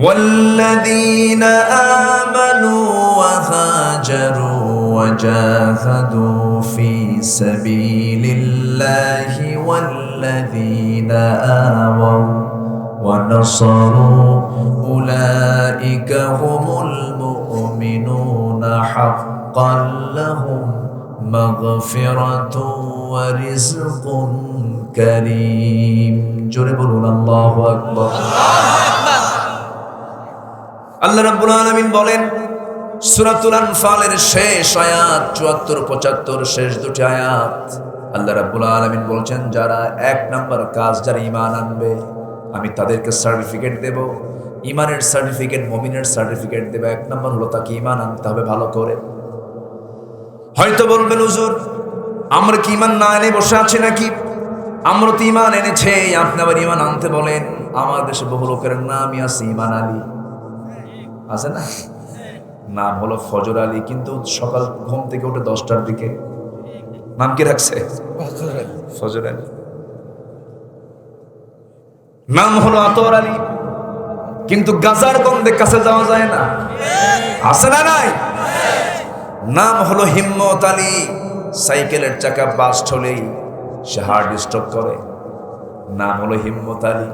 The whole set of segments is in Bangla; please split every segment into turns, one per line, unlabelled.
والذين آمنوا وهاجروا وجاهدوا في سبيل الله والذين آووا ونصروا أولئك هم المؤمنون حقا لهم مغفرة ورزق كريم جرب الله أكبر আল্লাহ রাব্বুল আলামিন বলেন সূরাতুল আনফালের শেষ আয়াত 74-75 শেষ দুটি আয়াত আল্লাহ রাব্বুল আলামিন বলছেন যারা এক নাম্বার কাজ যারা ঈমান আনবে আমি তাদেরকে সার্টিফিকেট দেব ঈমানের সার্টিফিকেট মুমিনের সার্টিফিকেট দেব এক নাম্বার হলো তাকে ঈমান আনতে হবে ভালো করে হয়তো বলবেন হুজুর আমরা কি ঈমান না এনে বসে আছি নাকি আমরা তো ঈমান এনেছে আপনি আবার ঈমান আনতে বলেন আমার দেশে বহু লোকের নামই আছে ঈমান আলী আছে না নাম হলো ফজর আলী কিন্তু সকাল ঘুম থেকে উঠে 10টার দিকে নাম কি রাখছে ফজর আলী নাম হলো আতর আলী কিন্তু গাজার গন্ধে কাছে যাওয়া যায় না আছে না নাই নাম হলো হিম্মত আলী সাইকেলের চাকা বাস্ট হলেই সে হার্ট স্ট্রোক করে নাম হলো হিম্মত আলী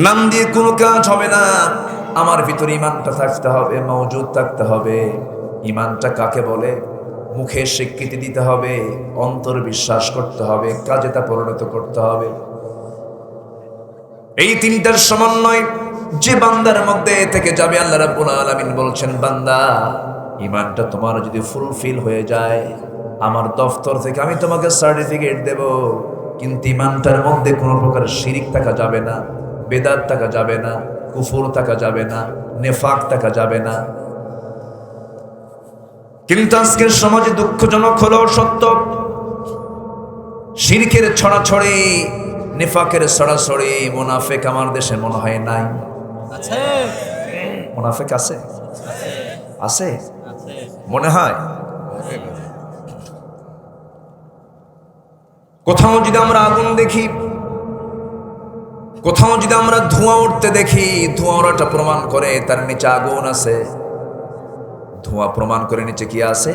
নাম দিয়ে কোনো কাজ হবে না আমার ভিতরে ঈমানটা থাকতে হবে মওজুদ থাকতে হবে ঈমানটা কাকে বলে মুখে স্বীকৃতি দিতে হবে অন্তর বিশ্বাস করতে হবে কাজে তা পরিণত করতে হবে এই তিনটার সমন্বয় যে বান্দার মধ্যে থেকে যাবে আল্লাহ রাব্বুল আলামিন বলছেন বান্দা ঈমানটা তোমার যদি ফুলফিল হয়ে যায় আমার দফতর থেকে আমি তোমাকে সার্টিফিকেট দেব কিন্তু ঈমানটার মধ্যে কোনো প্রকার শিরিক থাকা যাবে না বেদাত থাকা যাবে না কুফর থাকা যাবে না নেফাক থাকা যাবে না কিন্তু আজকের সমাজে দুঃখজনক হলো সত্য শিরকের ছড়াছড়ি নেফাকের ছড়াছড়ি মুনাফিক আমার দেশে মনে হয় নাই আছে মুনাফিক আছে আছে মনে হয় কোথাও যদি আমরা আগুন দেখি কোথাও যদি আমরা ধোঁয়া উঠতে দেখি ধোঁয়া ওঠাটা প্রমাণ করে তার নিচে আগুন আছে ধোঁয়া প্রমাণ করে নিচে কি আছে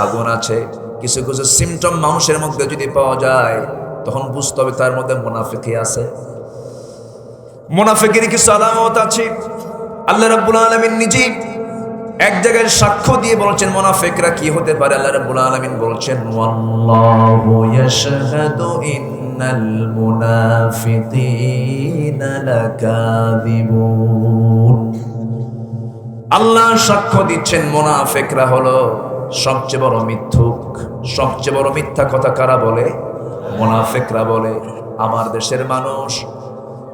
আগুন আছে কিছু কিছু সিমটম মানুষের মধ্যে যদি পাওয়া যায় তখন বুঝতে হবে তার মধ্যে মুনাফিকই আছে মুনাফিকের কিছু আলামত আছে আল্লাহ রাব্বুল আলামিন নিজেই এক জায়গায় সাক্ষ্য দিয়ে বলছেন মুনাফিকরা কি হতে পারে আল্লাহ রাব্বুল আলামিন বলছেন ওয়াল্লাহু ইয়াশহাদু ইন্নাল মুনাফিকিনা লাকাযিবুন আল্লাহ সাক্ষ্য দিচ্ছেন মুনাফিকরা হলো সবচেয়ে বড় মিথ্যুক সবচেয়ে বড় মিথ্যা কথা কারা বলে মুনাফিকরা বলে আমার দেশের মানুষ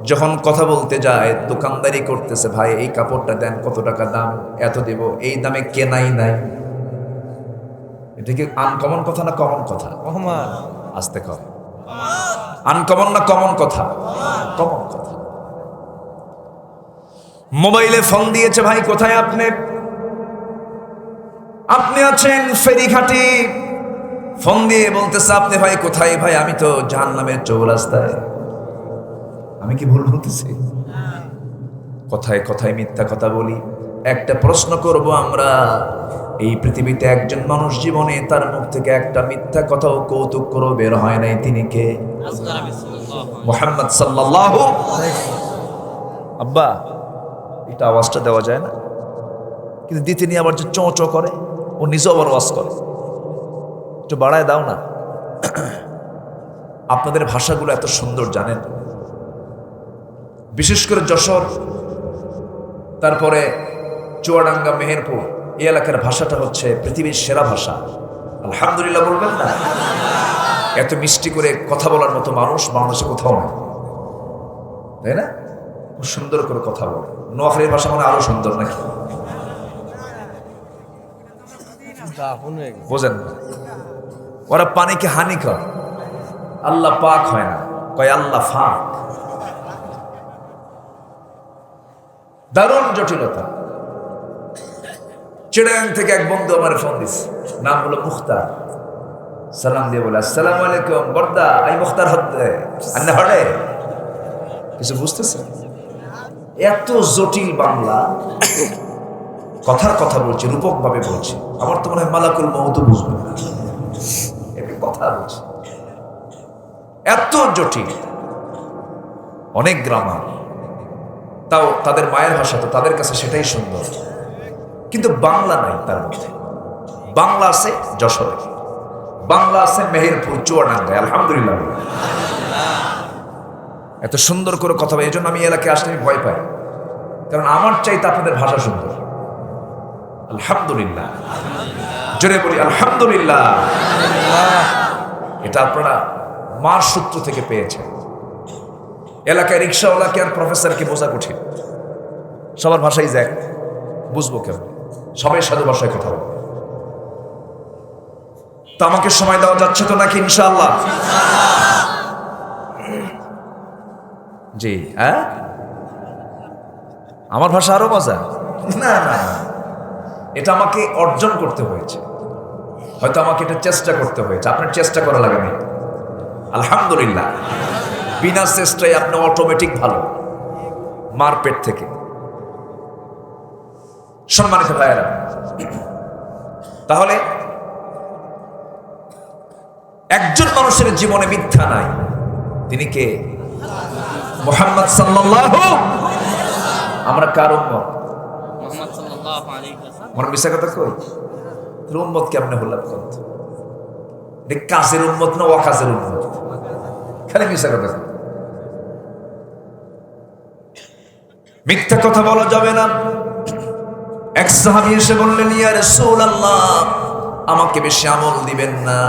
যখন কথা বলতে যায় দোকানদারি করতেছে ভাই এই কাপড়টা দেন কত টাকা দাম এত দেব এই দামে কেনাই নাই এটা কি আনকমন কথা না কমন কথা আস্তে কর আনকমন না কমন কথা কমন কথা মোবাইলে ফোন দিয়েছে ভাই কোথায় আপনি আপনি আছেন ফেরিঘাটি ফোন দিয়ে বলতেছে আপনি ভাই কোথায় ভাই আমি তো জাহান্নামের চৌরাস্তায় আমি কি ভুল বলতেছি কথায় কথায় মিথ্যা কথা বলি একটা প্রশ্ন করব আমরা এই পৃথিবীতে একজন মানুষ জীবনে তার মুখ থেকে একটা মিথ্যা কথাও কৌতুক করে বের হয় নাই তিনি কে মুহাম্মদ সাল্লাল্লাহু আব্বা এটা আওয়াজটা দেওয়া যায় না কিন্তু দিতে নিয়ে আবার যে চোঁ চোঁ করে ও নিজেও আবার ওয়াজ করে একটু বাড়ায় দাও না আপনাদের ভাষাগুলো এত সুন্দর জানেন বিশেষ করে যশোর তারপরে চুয়াডাঙ্গা মেহেরপুর এই এলাকার ভাষাটা হচ্ছে পৃথিবীর সেরা ভাষা আলহামদুলিল্লাহ বলবেন না এত মিষ্টি করে কথা বলার মতো মানুষ বাংলাদেশে কোথাও নেই তাই না খুব সুন্দর করে কথা বলে নোয়াখালীর ভাষা মানে আরো সুন্দর নাকি বোঝেন ওরা পানিকে হানি কর আল্লাহ পাক হয় না কয় আল্লাহ ফাক দারুণ জটিলতা চিড়াং থেকে এক বন্ধু আমার ফোন দিছে নাম হলো মুখতার সালাম দিয়ে বলে আসসালামু আলাইকুম বর্দা আই মুখতার হতে আন্না হড়ে কিছু বুঝতেছে এত জটিল বাংলা, কথার কথা বলছি, রূপক ভাবে বলছি। আমার তো মনে হয় মালাকুল মউত বুঝবে না, এমনি কথা বলছি। এত জটিল, অনেক গ্রামার, তাও তাদের মায়ের ভাষা, তো তাদের কাছে সেটাই সুন্দর। কিন্তু বাংলা নাই তার মধ্যে। বাংলা আছে যশোরে, বাংলা আছে মেহেরপুর, চুয়াডাঙ্গায়, আলহামদুলিল্লাহ। এত সুন্দর করে কথা বলে, এই জন্য আমি এলাকায় আসলে আমি ভয় পাই, কারণ আমার চাইতে আপনাদের ভাষা সুন্দর। আলহামদুলিল্লাহ, জোরে বলি আলহামদুলিল্লাহ। এটা আপনারা মার সূত্র থেকে পেয়েছেন। এলাকায় রিক্সাওয়ালাকে আর প্রফেসরকে বোঝা কঠিন, সবার ভাষাই যাক, বুঝবো কেমন, সবাই সাধু ভাষায় কথা বলে। তো আমাকে সময় দেওয়া যাচ্ছে তো নাকি ইনশাআল্লাহ? জি, হ্যাঁ, আমার ভাষা আরো মজা? না না না, এটা আমাকে অর্জন করতে হয়েছে, হয়তো আমাকে এটা চেষ্টা করতে হয়েছে। আপনার চেষ্টা করা লাগে না, আলহামদুলিল্লাহ। বিনা চেষ্টায় আপনি অটোমেটিক ভালো, মার পেট থেকে। সম্মানিত ভাইয়েরা, তাহলে একজন মানুষের জীবনে মিথ্যা নাই, তিনি কে? মুহাম্মদ সাল্লাল্লাহু। আমরা কার উম্মত? মুহাম্মদ সাল্লাল্লাহু আলাইহি ওয়াসাল্লাম। মনে মিছা কথা কই? উম্মত কেমনে হলাম? কত এটা কাজের উম্মত না ওয়াকাজের উম্মত? খালি মিছা কথা। মিথ্যা কথা বলা যাবে না। এক সাহাবী এসে বললেন, ইয়া রাসূলুল্লাহ, আমাকে বেশি আমল দিবেন না,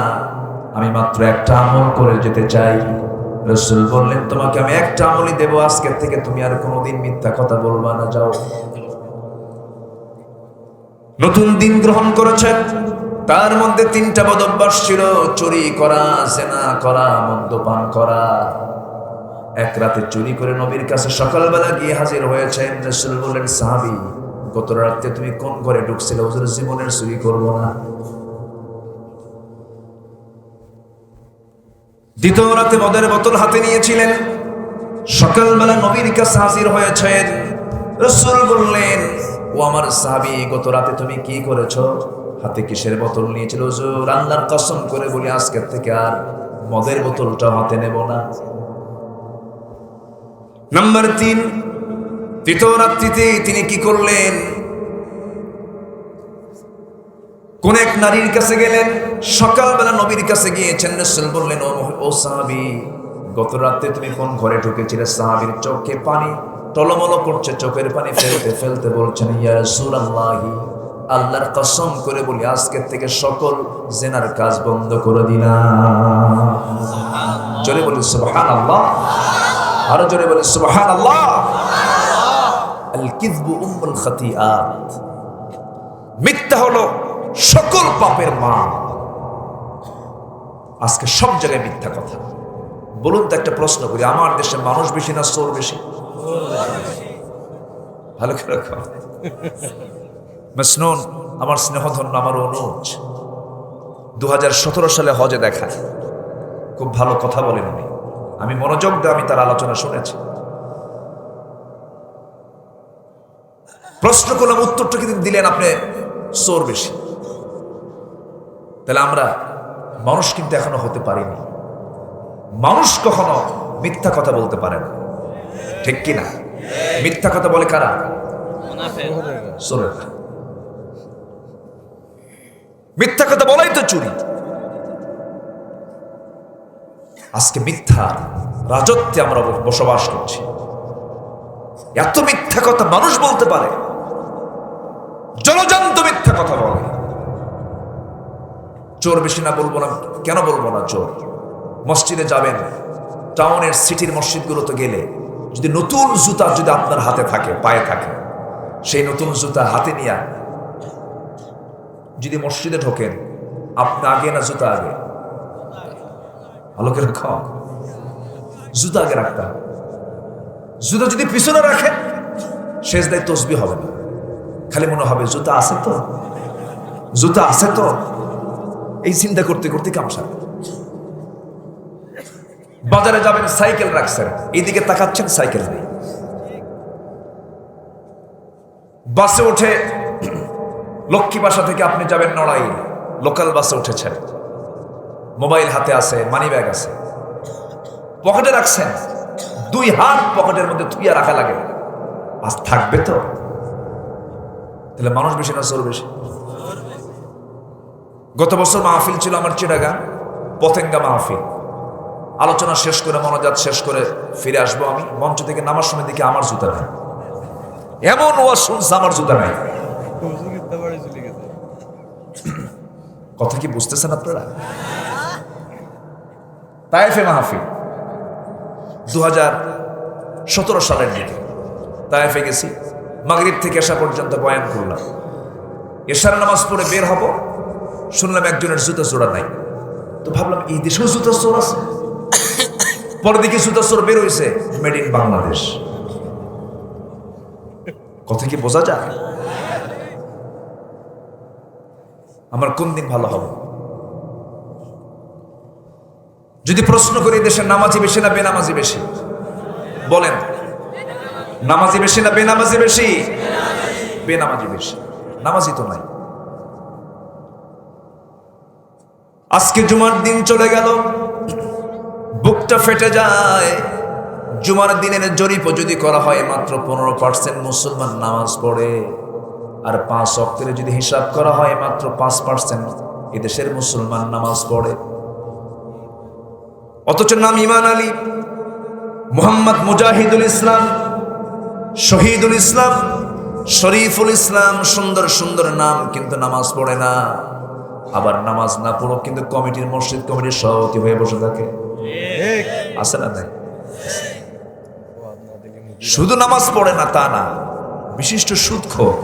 আমি মাত্র একটা আমল করে যেতে চাই। রাসূল বললেন, তোমাকে আমি একটা আমলই দেব, আজকের থেকে তুমি আর কোনোদিন মিথ্যা কথা বলবা না, যাও। নতুন দিন গ্রহণ করেছেন, তার মধ্যে 3টা বদ অভ্যাস ছিল: চুরি করা, জিনা করা, মদ্যপান করা। এক রাতে চুরি করে নবীর কাছে সকালবেলা গিয়ে হাজির হয়েছেন। রাসূল বললেন, সাহাবী, গত রাতে তুমি কোন ঘরে ঢুকছিলে? হুজুর, জীবনের চুরি করব না। দ্বিতীয় রাতে মদের বোতল হাতে নিয়েছিলেন, সকালবেলা নবীর কাছে হাজির হয়েছেন। রাসূল বললেন, ও আমার সাহাবী, গত রাতে তুমি কি করেছো? হাতে কিসের বোতল নিয়েছিল? হুজুর, আল্লাহর কসম করে বলি, আজকের থেকে আর মদের বোতলটা হাতে নেব না। নাম্বার 3, তৃতীয় রাত্রিতে তিনি কি করলেন? কোন এক নারীর কাছে গেলেন, সকালবেলা নবীর কাছে গিয়েছেন। রাসূল বললেন, ও সাহাবী, গত রাতে তুমি কোন ঘরে ঢুকেছিলে? সাহাবীর চোখে পানি টলমল করছে, চোখের পানি ফেলতে ফেলতে বলছেন, ইয়া রাসূলুল্লাহ, আল্লাহর কসম করে বলি, আজকের থেকে সকল জিনার কাজ বন্ধ করে দিলাম। জোরে বলি সুবহানাল্লাহ, আরো জোরে বলি সুবহানাল্লাহ। আল কিযবু উম্মুল খাতিআত, মিথ্যা হলো সকল পাপের মা। আজকে সব জায়গায় মিথ্যা কথা। বলুন তো, একটা প্রশ্ন করি, আমার দেশে মানুষ বেশি না চোর বেশি? ভালো করে রাখো। মাসনুন, আমার স্নেহধন্য, আমার অনুজ, 2017 সালে হজে দেখা, খুব ভালো কথা বলেন উনি। আমি মনোযোগ দিয়ে আমি তার আলোচনা শুনেছি। প্রশ্ন করলাম, উত্তরটা কিন্তু দিলেন আপনি চোর বেশি। তাহলে আমরা মানুষ কিন্তু এখনো হতে পারিনি। মানুষ কখনো মিথ্যা কথা বলতে পারে না, ঠিক কিনা? মিথ্যা কথা বলে কারা? চোরেরা। মিথ্যা কথা বলাই তো চুরি। আজকে মিথ্যা রাজত্বে আমরা বসবাস করছি। এত মিথ্যা কথা মানুষ বলতে পারে, জলজান্ত মিথ্যা কথা বলে। চোর বেশি না বলবো না, কেন বলবো না? চোর মসজিদে যাবেন, টাউনের সিটির মসজিদগুলোতে গেলে যদি নতুন জুতা যদি আপনার হাতে থাকে, পায়ে থাকে, সেই নতুন জুতা হাতে নিয়ে যদি মসজিদে ঢোকেন, আপনি আগে না জুতা আগে? আলোকের খাওয়া, জুতা আগে রাখতে হবে। জুতা যদি পিছনে রাখেন, সেজদায় তসবিহ হবে না, খালি মনে হবে জুতা আছে তো, জুতা আছে তো, এই চিন্তা করতে করতে কামসা। বাজারে যাবেন, সাইকেল রাখছেন, এইদিকে তাকাচ্ছেন, সাইকেল নেই। বাসে উঠে লক্ষ্মী বাসা থেকে আপনি যাবেন নড়াই, লোকাল বাসে উঠেছেন, মোবাইল হাতে আছে, মানি ব্যাগ আছে, পকেটে রাখছেন, 2 হাত পকেটের মধ্যে থুইয়া রাখা লাগে, আজ থাকবে তো? তাহলে মানুষ বেশি না চোর বেশি? গত বছর মাহফিল ছিল আমার চিটাগাং, পতেঙ্গা মাহফিল। আলোচনা শেষ করে, মনোজাত শেষ করে ফিরে আসবো আমি, মঞ্চ থেকে নামার সময় দেখি আমার জুতা নাই। এমন ওয়াজ শুনছে আমার জুতা নাই। কথা কি বুঝতেছেন আপনারা? তায়েফে মাহফিল 2017 সালের দিকে তায়েফে গেছি, মাগরিব থেকে এশা পর্যন্ত বয়ান করলাম। এশার নামাজ পড়ে বের হব, শুনলাম একজনের জুতা চোরা নাই। তো ভাবলাম এই দেশেও জুতা চোর আছে। পরে দেখি জুতা চোর বের হয়েছে মেড ইন বাংলাদেশ। কথা কি বোঝা যায়? আমার কোন দিন ভালো হবে? যদি প্রশ্ন করি দেশের নামাজি বেশি না বেনামাজি বেশি? বলেন, নামাজি বেশি না বেনামাজি বেশি? বেনামাজি বেশি, নামাজি তো নাই। আজকে জুমার দিন চলে গেল, বুকটা ফেটে যায়। জুমার দিনের জরিপ যদি করা হয়, মাত্র 15% মুসলমান নামাজ পড়ে। আর 5 ওয়াক্তের যদি হিসাব করা হয়, মাত্র 5% এদেশের মুসলমান নামাজ পড়ে। অথচ নাম ইমান আলী, মোহাম্মদ মুজাহিদুল ইসলাম, শহীদুল ইসলাম, শরীফুল ইসলাম, সুন্দর সুন্দর নাম, কিন্তু নামাজ পড়ে না। আবার নামাজ না পড়ো কিন্তু কমিটির, মসজিদ কমিটির সভাপতি হয়ে বসে থাকে। আছে না নাই? শুধু নামাজ পড়ে না তা না, বিশিষ্ট সুদখোর,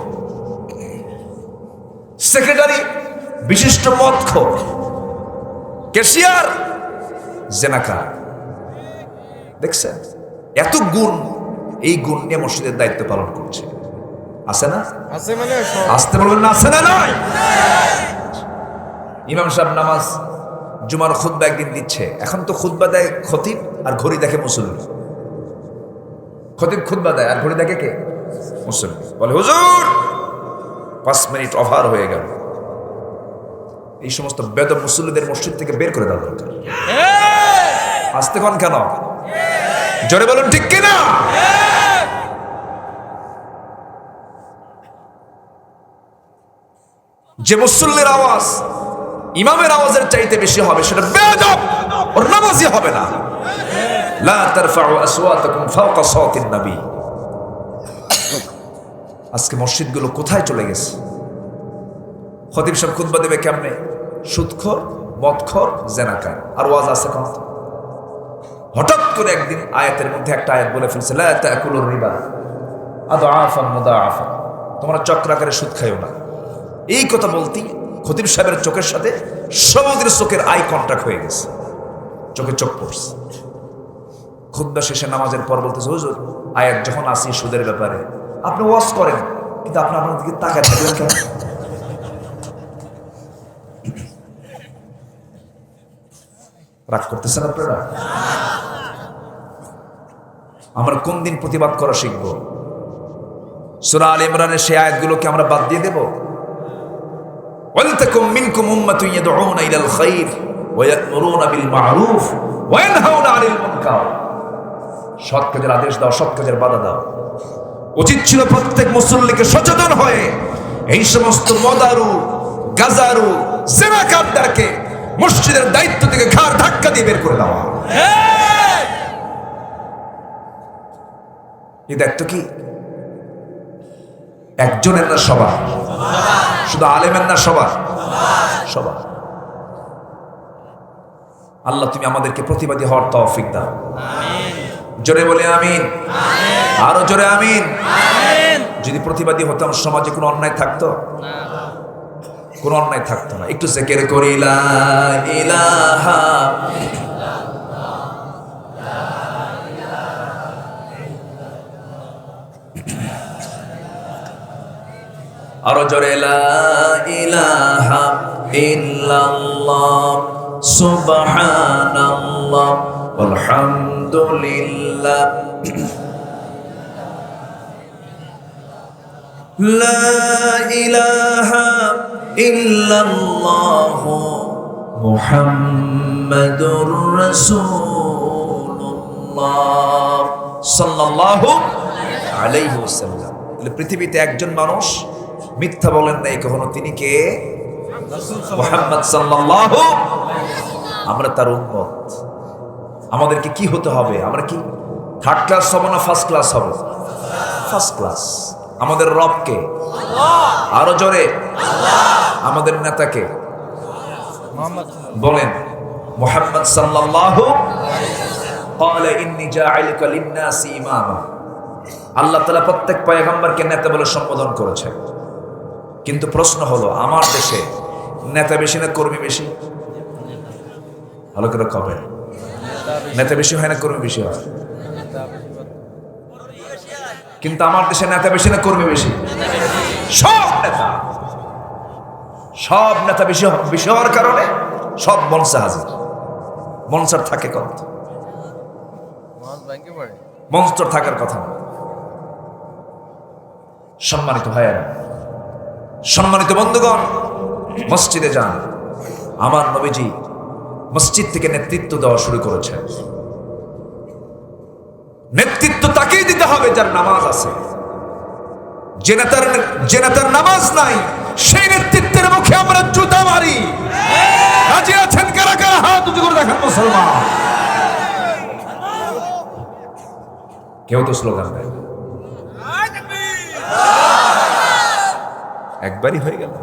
সেক্রেটারি বিশিষ্ট মদখোর, ক্যাশিয়ার জেনাকার। দেখছেন এত গুণ, এই গুণ নিয়ে মসজিদের দায়িত্ব পালন করছে। আছে না? আছে, মানে আসতে বলবেন না, আছে না? নয়। ইমাম সাহেব নামাজ জুমার খুতবা একদিন দিচ্ছে, এখন তো খুতবা দেয় খতিব আর ঘড়ি দেখে মুসল্লি। খতিব খুতবা দেয় আর ঘড়ি দেখে কে? মুসল্লি। বলে হুজুর 5 মিনিট ওভার হয়ে গেল। এই সমস্ত বেদব মুসল্লিদের মসজিদ থেকে বের করে দেওয়া দরকার। আসতে কোন কেন? জোরে বলুন ঠিক কিনা? যে মুসল্লির আওয়াজ ইমামের আওয়াজের চাইতে বেশি হবে, সেটা বেয়াদব, ওর নামাজি হবে না। লা তারফাউ আসওয়াতাকুম ফাওকা সাওতিন নবী। আজকে মসজিদগুলো কোথায় চলে গেছে? খতিব সাহেব খুতবা দেবে কেমনে? সুদখোর, মদখোর, জেনাকার, আর ওয়াজ আছে কোন? হঠাৎ করে একদিন আয়াতের মধ্যে একটা আয়াত বলে ফেলছে, লা তাকুলুর রিবা আদআফান মুদাআফা, তোমরা চক্রাকারে সুদ খাইও না। এই কথা বলতেই খতিব সাহেবের চোখের সাথে সভাপতির চোখের আই কন্টাক্ট হয়ে গেছে, চোখে চোখ পড়ছে। খুতবা শেষে নামাজের পর বলতেছে, হুজুর আয়াত যখন আসি সুদের ব্যাপারে, আপনি ওয়াজ করেন কিন্তু আপনি আপনার দিকে তাকায় থাকবেন কেন? রাগ করতেছেন আপনারা? আমরা কোন দিন প্রতিবাদ করা শিখবো? সূরা আলে ইমরানের সেই আয়াতগুলোকে আমরা বাদ দিয়ে দেব? ওয়ালতাকুম মিনকুম উম্মাতুন ইয়াদউনা ইলাল খায়র ওয়া ইয়া'মুরুনা বিল মা'রুফ ওয়া ইয়ানহাউনা আনিল মুনকার। সৎ কাজের আদেশ দাও, সৎ কাজের বাধা দাও। উচিত ছিল প্রত্যেক মুসল্লিকে সচেতন হয়ে এই সমস্ত মদারু, গাজারু, জেনাকারদেরকে মসজিদের দায়িত্ব থেকে ঘাড় ধাক্কা দিয়ে বের করে দেওয়া। এই দায়িত্ব কি একজনের না সবার? শুধু আলেমের না সবার? সবার। আল্লাহ তুমি আমাদেরকে প্রতিবাদী হওয়ার তৌফিক দাও। জোরে বলে আমিন। আরো জোরে আমিন। যদি প্রতিবাদী হতাম সমাজে কোনো অন্যায় থাকতো? কোনো অন্যায় থাকতো না। একটু জিকির করি লা ইলাহা আরো জোরে লা ইলাহা ইল্লাল্লাহ সুবহানাল্লাহ আলহামদুলিল্লাহ লা ইলাহা ইল্লাল্লাহ মুহাম্মাদুর রাসূলুল্লাহ সাল্লাল্লাহু আলাইহি ওয়াসাল্লাম। পৃথিবীতে একজন মানুষ মিথ্যা বলেন নাই কখনো, তিনি কে? মুহাম্মদ সাল্লাল্লাহু। আমরা তার উম্মত। আমাদেরকে কি হতে হবে? আমরা কি থার্ড ক্লাস হব না ফার্স্ট ক্লাস হব? First class. আমাদের রবকে? আরো জোরে। আমাদের নেতাকে বলেন মুহাম্মদ সাল্লাল্লাহু ক্বালা ইন্নী জাইলুকা লিন-নাসি ইমামা। আল্লাহ তাআলা প্রত্যেক পয়গম্বরকে নেতা বলে সম্বোধন করেছেন। কিন্তু প্রশ্ন হলো, আমার দেশে নেতা বেশি না কর্মী বেশি? ভালো করে কবে নেতা বেশি হয় না কর্মী বেশি হয়? কিন্তু আমার দেশে নেতা বেশি না কর্মী বেশি? সব নেতা বেশি হওয়ার কারণে সব মঞ্চে হাজির। মঞ্চের থাকে কত? মঞ্চ থাকার কথা না। সম্মানিত ভাইয়েরা, সম্মানিত বন্ধুগণ, মসজিদে যান। আমার নবীজি মসজিদ থেকে নেতৃত্ব দেওয়া শুরু করেছেন। নেতৃত্ব তাকেই দিতে হবে যার নামাজ আছে। যে নেতার নামাজ নাই, সেই নেতৃত্বের মুখে আমরা জুতা মারি। রাজি আছেন কারা কারা? হাত উঁচু করে দেখেন মুসলমান। কেউ তো স্লোগান দেয়, একবারই হয়ে গেল।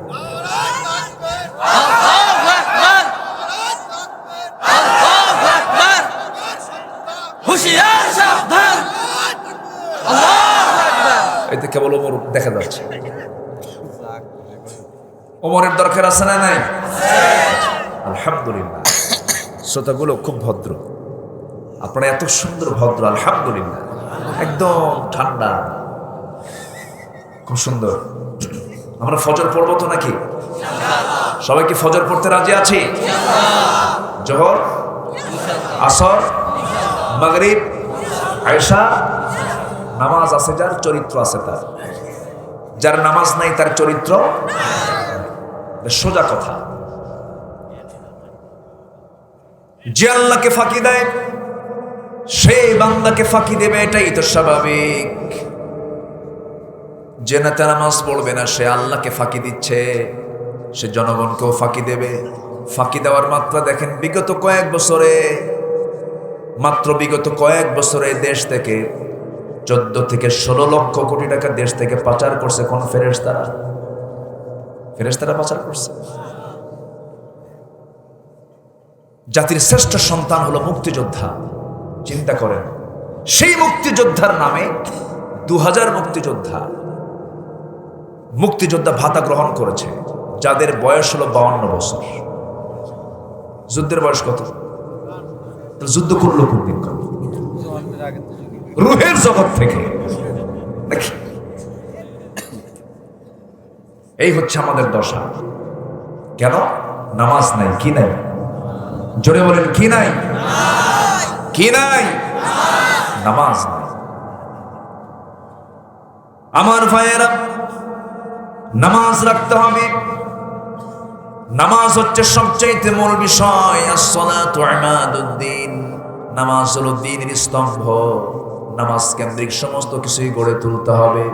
এতে কেবল ওমর দেখা যাচ্ছে। ওমরের দরকার আছে না নাই? আলহামদুলিল্লাহ। শ্রোতাগুলো খুব ভদ্র, আপনারা এত সুন্দর ভদ্র, আলহামদুলিল্লাহ। একদম ঠান্ডা, খুব সুন্দর। আমরা ফজর পড়বো তো নাকি? সবাই কি ফজর পড়তে রাজি আছি? জোহর, আসর, মাগরিব, আয়েশা। নামাজ আছে যার, চরিত্র আছে তার। যার নামাজ নাই তার চরিত্র। সোজা কথা। যে আল্লাহকে ফাঁকি দেয় সেই বান্দাকে ফাঁকি দেবে, এটাই তো স্বাভাবিক। যে নেতা নামাজ পড়বে না সে আল্লাহকে ফাঁকি দিচ্ছে, সে জনগণকেও ফাঁকি দেবে। ফাঁকি দেওয়ার মাত্রা দেখেন। বিগত কয়েক বছরে দেশ থেকে 14 থেকে 16 লক্ষ কোটি টাকা দেশ থেকে পাচার করছে কোন ফেরেশতারা পাচার করছে। জাতির শ্রেষ্ঠ সন্তান হলো মুক্তিযোদ্ধা। চিন্তা করেন, সেই মুক্তিযোদ্ধার নামে 2000 মুক্তিযোদ্ধা ভাতা গ্রহণ করেছে, যাদের বয়স হলো 52 বছর। যুদ্ধের বয়স কত? যুদ্ধ করলো কোন দিন? রুহের জগৎ থেকে নাকি? এই হচ্ছে আমাদের দশা। কেন? নামাজ নাই। কি নাই? জোরে বলেন, কি নাই? কি নাই? নামাজ নাই। আমার ভাইয়েরা, নামাজ রাখতে হবে। নামাজ হচ্ছে সবচেয়ে মূল বিষয়। as-salatu ইমাদুদ্দিন। নামাজ হলো দ্বীনের স্তম্ভ। নামাজ কেন্দ্রিক সমস্ত কিছুই গড়ে তুলতে হবে।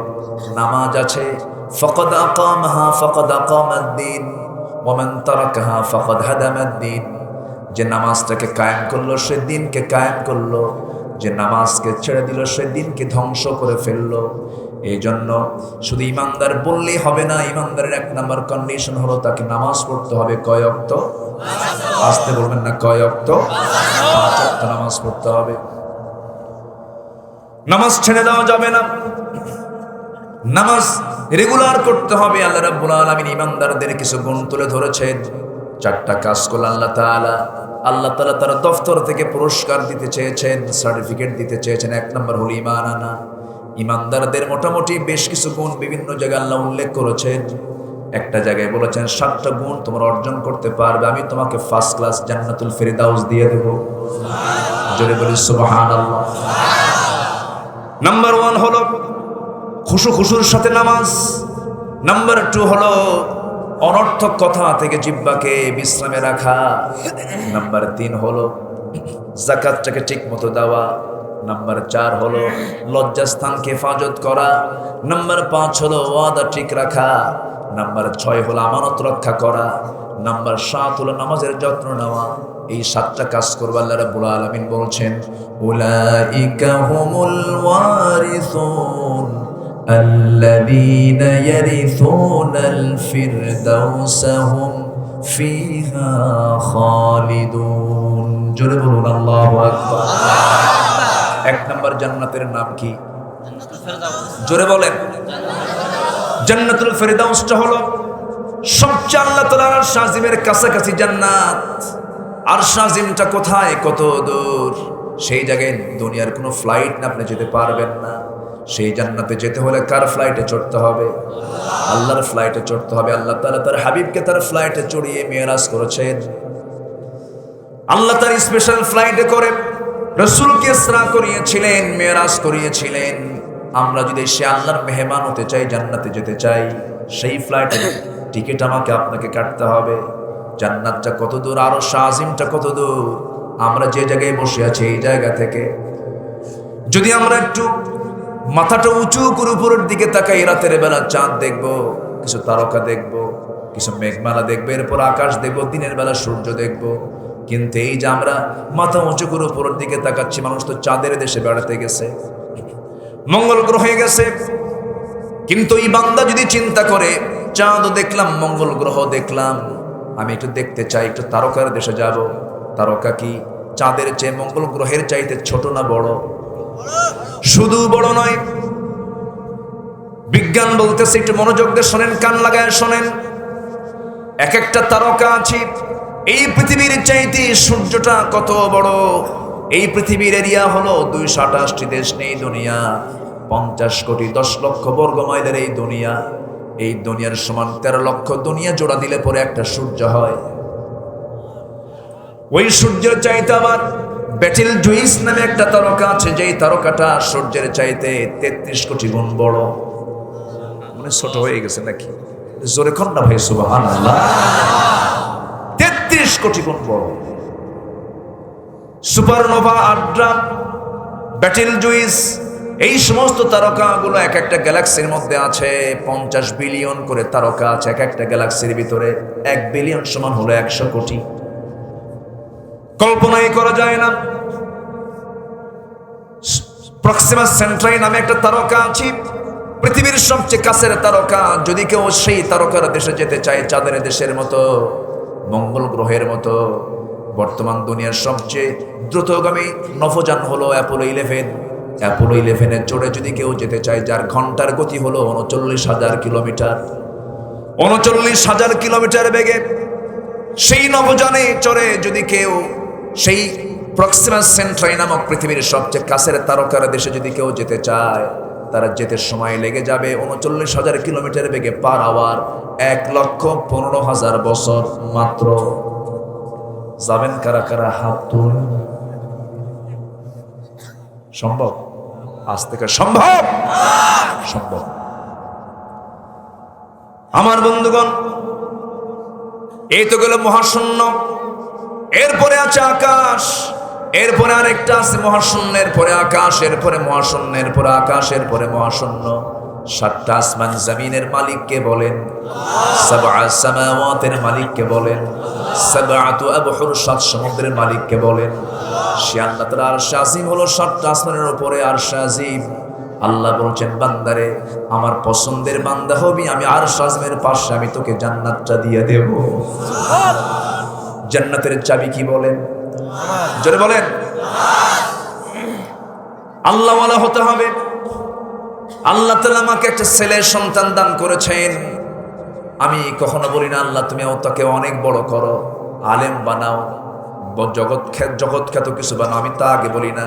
নামাজ আছে, ফাকাদ আকামাহা ফাকাদ আকামাদ-দ্বীন ওয়া মান তারাকাহা ফাকাদ হাদামাদ-দ্বীন। যে নামাজটাকে কায়েম করলো সে দ্বীনকে কায়েম করলো, যে নামাজকে ছেড়ে দিল সে দ্বীনকে ধ্বংস করে ফেললো। এই জন্য শুধু ইমানদার বললেই হবে না। ইমানদারের 1 নম্বর কন্ডিশন হলো তাকে নামাজ পড়তে হবে। কয় ওয়াক্ত? আসতে বলবেন না, কয় ওয়াক্ত? 5 ওয়াক্ত নামাজ পড়তে হবে। নামাজ ছেড়ে দেওয়া যাবে না। নামাজ রেগুলার করতে হবে। আল্লাহ রাব্বুল আলামিন ইমানদারদের কিছু গুণ তুলে ধরেছেন। 4টা কাজ করলে আল্লাহ তাআলা তার দফতর থেকে পুরস্কার দিতে চেয়েছেন, সার্টিফিকেট দিতে চেয়েছেন। 1 নম্বর হলো ঈমান আনা। ইমানদারদের মোটামুটি বেশ কিছু গুণ বিভিন্ন জায়গায় আল্লাহ উল্লেখ করেছেন। একটা জায়গায় বলেছেন 7টা গুণ তোমরা অর্জন করতে পারবে, আমি তোমাকে ফার্স্ট ক্লাস জান্নাতুল ফেরদাউস দিয়ে দেব। জোরে বলি সুবহানাল্লাহ। নাম্বার 1 হলো খুশুর সাথে নামাজ। নাম্বার 2 হলো অনর্থক কথা থেকে জিহ্বাকে বিশ্রামে রাখা। নাম্বার 3 হলো যাকাতটাকে ঠিক মতো দেওয়া। নাম্বার 4 হলো লজ্জাস্থানকে হেফাজত করা। নাম্বার 5 হলো ওয়াদা ঠিক রাখা। নাম্বার 6 হলো আমানত রক্ষা করা। নাম্বার 7 হলো নামাজের যত্ন নেওয়া। এই 7টা কাজ করবে আল্লাহ রাব্বুল আলামিন বলছেন, উলাইকা হুমুল ওয়ারিসুন আল্লাযীনা ইয়ারিসুনাল ফিরদাউসা হুম ফিহা খালিদুন। জোরে বলুন আল্লাহু আকবার। 1 নম্বর জান্নাতের নাম কি? জোরে বলেন। জান্নাতুল ফেরদাউসটা হলো সবচেয়ে আল্লাহ তাআলার আরশ আজিমের কাছাকাছি জান্নাত। আরশ আজিমটা কোথায়? কত দূর। সেই জায়গায় দুনিয়ার কোনো ফ্লাইট না আপনি যেতে পারবেন না। সেই জান্নাতে যেতে হলে কার ফ্লাইটে চড়তে হবে? আল্লাহর ফ্লাইটে চড়তে হবে। আল্লাহ তাআলা তার হাবিবকে তার ফ্লাইটে চড়িয়ে মেরাজ করেছেন। আল্লাহ তার স্পেশাল ফ্লাইটে করে রাসূলকে ইসরা করিয়েছিলেন, মেরাজ করিয়েছিলেন। আমরা যদি সে আল্লাহর মেহমান হতে চাই, জান্নাতে যেতে চাই, সেই ফ্লাইটের টিকিট আমাকে আপনাকে কাটতে হবে। জান্নাতটা কত দূর, আরশ আজিমটা কত দূর। আমরা যে জায়গায় বসে আছি এই জায়গা থেকে যদি আমরা একটু মাথাটা উঁচু করে উপরের দিকে তাকাই, রাতের বেলা চাঁদ দেখব, কিছু তারকা দেখব, কিছু মেঘমালা দেখবো, এরপর আকাশ দেখব, দিনের বেলা সূর্য দেখব। কিন্তু এই যে আমরা মাথা উঁচু করে উপরের দিকে তাকাচ্ছি, মানুষ তো চাঁদের দেশে বেড়াতে গেছে, মঙ্গল গ্রহে গেছে। কিন্তু এই বান্দা যদি চিন্তা করে, চাঁদও দেখলাম, মঙ্গল গ্রহ দেখলাম, আমি একটু দেখতে চাই, একটু তারকার দেশে যাব। তারকা কি চাঁদের চেয়ে মঙ্গল গ্রহের চাইতে ছোট না বড়? শুধু বড় নয়, বিজ্ঞান বলতেছে, একটু মনোযোগ দিয়ে শোনেন, কান লাগায় শোনেন। এক একটা তারকা আছে এই পৃথিবীর চাইতে সূর্যটা কত বড়। এই পৃথিবীর এরিয়া হলো 228টি দেশ নেই দুনিয়া, 50 কোটি 10 লক্ষ বর্গ মাইলের এই দুনিয়া। এই দুনিয়ার সমান 13 লক্ষ দুনিয়া জোড়া দিলে পরে একটা সূর্য হয়। ওই সূর্যের চাইতে আবার ব্যাটেল জুইস নামে একটা তারকা আছে, যেই তারকাটা সূর্যের চাইতে 33 কোটি গুণ বড়। মানে ছোট হয়ে গেছে নাকি? জোরে কোন না ভাই, সুবহানাল্লাহ। 33 কোটি গুণ বড়। সুপারনোভা, আড্রা, ব্যাটেল জুইস, এই সমস্ত তারকাগুলো এক একটা গ্যালাক্সির মধ্যে আছে। 50 বিলিয়ন করে তারকা আছে এক একটা গ্যালাক্সির ভিতরে। 1 বিলিয়ন সমান হলো 100 কোটি। কল্পনাই করা যায় না। প্রক্সিমা সেন্ট্রাই নামে একটা তারকা আছে, পৃথিবীর সবচেয়ে কাছের তারকা। যদি কেউ সেই তারকার দেশে যেতে চায়, চাঁদের দেশের মতো, মঙ্গল গ্রহের মতো, বর্তমান দুনিয়ার সবচেয়ে দ্রুতগামী নভোযান হলো অ্যাপোলো 11। অ্যাপোলো 11-এ চড়ে যদি কেউ যেতে চায়, যার ঘন্টার গতি হলো 39,000 কিলোমিটার, 39,000 কিলোমিটার বেগে সেই নভোযানে চড়ে যদি কেউ সেই প্রক্সিমা সেন্ট্রাই নামক পৃথিবীর সবচেয়ে কাছের তারকার দেশে যদি কেউ যেতে চায়, তারা যেতে সময় লেগে যাবে 39,000 কিলোমিটার বেগে পার আওয়ার, 1,15,000 বছর মাত্র। যাবেন কারা কারা? হাত তুলুন। সম্ভব? আজ থেকে সম্ভব? সম্ভব। আমার বন্ধুগণ, এই তো গেল মহাশূন্য। এরপরে আছে আকাশ, এরপরে আরেকটা আছে মহাশূন্য, এরপরে আকাশ, এরপরে মহাশূন্য, এরপরে আকাশ, এরপরে মহাশূন্য। 7টা আসমান জমিনের মালিককে বলেন, সাবআ সামাওয়াতের মালিককে বলেন, সাবআতু আবহুর, 7 সমুদ্রের মালিককে বলেন। সে আল্লাহ তাআলা আরশ আজিম হলো 7টা আসমানের উপরে আরশ আজিম। আল্লাহ বলছেন, বান্দারে, আমার পছন্দের বান্দা হবি, আমি আরশ আজিমের পাশে আমি তোকে জান্নাতটা দিয়ে দেব। জান্নাতের চাবি কি বলেন? জোরে বলেন। আল্লাহওয়ালা হতে হবে। আল্লাহ তাআলা আমাকে একটা ছেলের সন্তান দান করেছেন। আমি কখনো বলি না আল্লাহ তুমি তাকে অনেক বড় করো, আলেম বানাও, জগৎ খ্যাত কিছু বানাও। আমি তা আগে বলি না।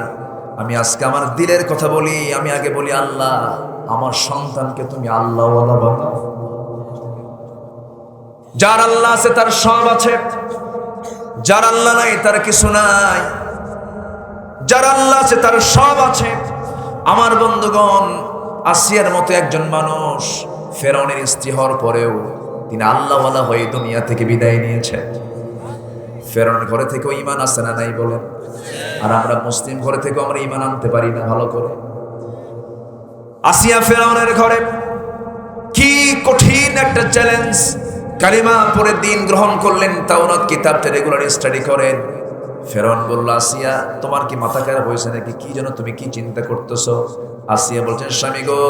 আমি আজকে আমার দিলের কথা বলি। আমি আগে বলি, আল্লাহ আমার সন্তানকে তুমি আল্লাহওয়ালা বানাও। যার আল্লাহ আছে তার সব আছে, যার আল্লাহ নাই তার কিছু নাই। যার আল্লাহ আছে তার সব আছে। আমার বন্ধুগণ, আসিয়ার মতো একজন মানুষ ফেরাউনের স্ত্রী হওয়ার পরেও তিনি আল্লাহওয়ালা হয়ে দুনিয়া থেকে বিদায় নিয়েছেন। ফেরাউনের ঘরে থেকেও ঈমান আছে না নাই বলেন? আর আমরা মুসলিম ঘরে থেকেও আমরা ঈমান আনতে পারি না ভালো করে। আসিয়া ফেরাউনের ঘরে, কি কঠিন একটা চ্যালেঞ্জ। কালিমা পড়ে দিন গ্রহণ করলেন, তাওরাত কিতাবটা রেগুলার স্টাডি করেন। ফেরাউন বলল, আসিয়া তোমার কি মাথা খারাপ হয়েছে নাকি? কি যেন তুমি কি চিন্তা করতেছো? আসিয়া বলছেন, স্বামী গো,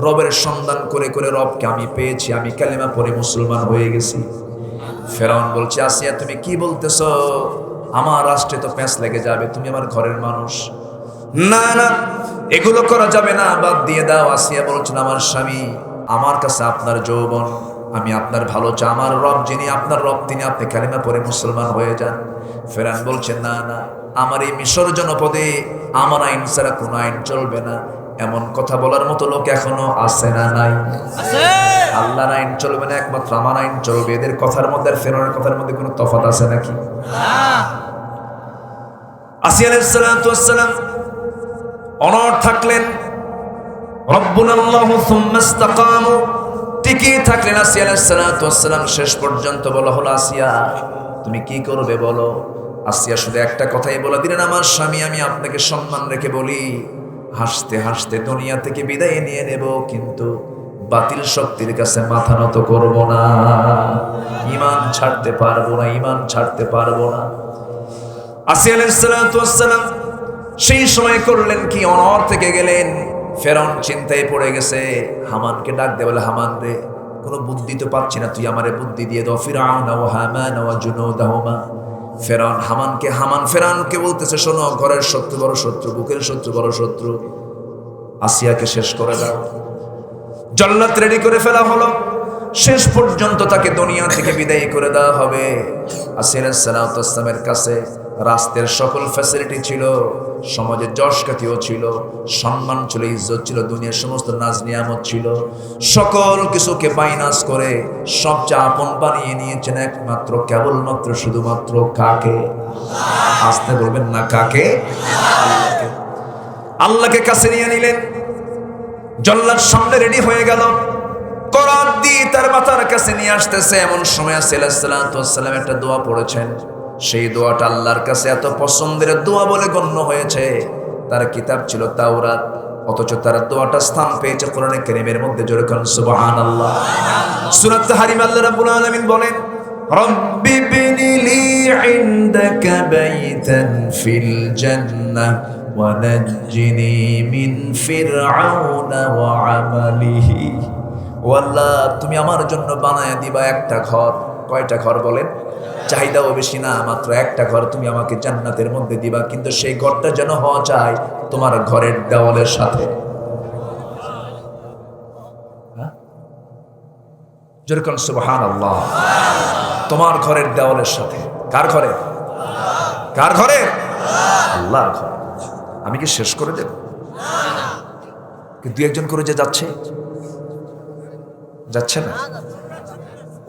রবের সন্ধান করে করে রবকে আমি পেয়েছি, আমি কালিমা পড়ে মুসলমান হয়ে গেছি। ফেরাউন বলছে, আসিয়া তুমি কি বলতেছো? আমার রাষ্ট্রে তো প্যাঁচ লেগে যাবে, তুমি আমার ঘরের মানুষ। না না, এগুলো করা যাবে না, বাদ দিয়ে দাও। আসিয়া বলছেন, আমার স্বামী, আমার কাছে আপনার যৌবন, আমি আপনার ভালো চাই, আমার রব যিনি আপনার রব তিনি, আপনি কালিমা পড়ে মুসলমান হয়ে যান। ফেরাউন বলছেন, না না, আমার এই মিশর জনপদে আমার আইন ছাড়া কোনো আইন চলবে না। এমন কথা বলার মতো লোক এখনো আছে না নাই? আল্লাহর আইন চলবে না, একমাত্র আমার আইন চলবে। এদের কথার মধ্যে আর ফেরাউনের কথার মধ্যে কোনো তফাৎ আছে নাকি? আসিয়া আলাইহিস সালাতু ওয়াস সালাম অনড় থাকলেন, রব্বুনাল্লাহু সুম্মা ইসতাকামু, টিকে থাকলেন আসিয়া আলাইহিস সালাতু ওয়াস সালাম। শেষ পর্যন্ত বলা হলো, আসিয়া তুমি কি করবে বলো? আসিয়া শুধু একটা কথাই বলে দিলেন, আমার স্বামী, আমি আপনাকে সম্মান রেখে বলি, হাসতে হাসতে দুনিয়া থেকে বিদায় নিয়ে নেব, কিন্তু বাতিল শক্তির কাছে মাথা নত করব না, ঈমান ছাড়তে পারবো না, ঈমান ছাড়তে পারবো না। আসিয়া আলাইহিস সালাতু ওয়াস সালাম সেই সময় করলেন কি, অনড় থেকে গেলেন। ফেরাউন চিন্তায় পড়ে গেছে, হামানকে ডাক দে, বলে, হামান রে, কোনো বুদ্ধি তো পাচ্ছি না, তুই আমারে বুদ্ধি দিয়ে দাও। ফিরআউন ওয়া হামান ওয়া জুনুদাহুমা, ফেরাউন ফেরাউনকে বলতেছে, শোনো, ঘরের শত্রু বড় শত্রু, বুকের শত্রু বড় শত্রু, আসিয়াকে শেষ করে দাও। জল্লাদ রেডি করে ফেলা হলো, শেষ পর্যন্ত তাকে দুনিয়া থেকে বিদায় করে দেওয়া হবে। আসিয়া আলাইহিস সালাতু ওয়াস সালামের কাছে রাষ্ট্রের সকল ফ্যাসিলিটি ছিল, সমাজের যশ খ্যাতিও ছিল, সম্মান ছিল, ইজ্জত ছিল, দুনিয়ার সমস্ত নাজ নিয়ামত ছিল। সকল কিছুকে বাইনাস করে সবচেয়ে আপন বানিয়ে নিয়েছেন একমাত্র, কেবলমাত্র, শুধুমাত্র কাকে? আসতে বলবেন না, কাকে? আল্লাহকে। আল্লাহকে কাছে নিয়ে নিলেন। জল্লাদ সামনে রেডি হয়ে গেল, করাত দিয়ে তার মাথার কাছে নিয়ে আসতেছে। এমন সময় আসিয়া আলাইহিস সালাতু ওয়াস সালাম একটা দোয়া পড়েছেন, সেই দোয়াটা আল্লাহর কাছে এত পছন্দের দোয়া বলে গণ্য হয়েছে। তার কিতাব ছিল তাওরাত, অথচ তার দোয়াটা স্থান পেয়েছে কোরআনে কারীমের মধ্যে। জোরে বলুন সুবহানাল্লাহ। সূরা তাহরিম আল্লাহ রাব্বুল আলামিন বলেন, রব্বি বিনি লি ইনদাকা বাইতান ফিল জান্নাহ ওয়া নাজ্জিনি মিন ফিরআউনা ওয়া আমালিহি। ও আল্লাহ, তুমি আমার জন্য বানায় দিবা একটা ঘর। কয়টা ঘর বলেন? চাহিদাও বেশি না, মাত্র একটা ঘর তুমি আমাকে জান্নাতের মধ্যে দিবা, কিন্তু সেই ঘরটা যেন হওয়া চাই তোমার ঘরের দেওয়ালের সাথে। যেরকম সুবহানাল্লাহ, তোমার ঘরের দেওয়ালের সাথে। কার ঘরে? কার ঘরে? আল্লাহর ঘরে। আমি কি শেষ করে দেব? দুই একজন করে যে যাচ্ছে না।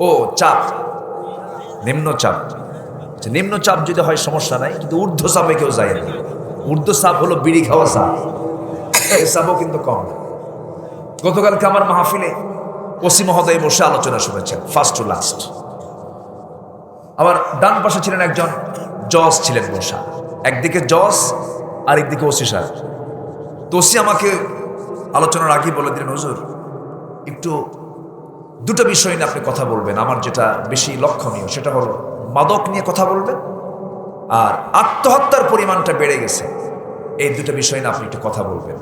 ও চাপ, নিম্ন চাপ। নিম্ন চাপ যদি হয় সমস্যা নাই, কিন্তু ঊর্ধ্ব চাপে কেউ যায় না। ঊর্ধ্ব চাপ হলো বিড়ি খাওয়া চাপ, এই চাপও কিন্তু কম। গতকালকে আমার মাহফিলে ওসি মহোদয় বসে আলোচনা শুনেছেন, ফার্স্ট টু লাস্ট। আমার ডান পাশে ছিলেন একজন জজ ছিলেন বসা, একদিকে জজ আর একদিকে ওসি সাহেব। তো ওসি আমাকে আলোচনার আগে বলে দিলেন, হুজুর, একটু দুটো বিষয় নিয়ে আপনি কথা বলবেন, আমার যেটা বেশি লক্ষণীয় সেটা হলো মাদক নিয়ে কথা বলবেন, আর আত্মহত্যার পরিমাণটা বেড়ে গেছে, এই দুটো বিষয় নিয়ে আপনি একটু কথা বলবেন।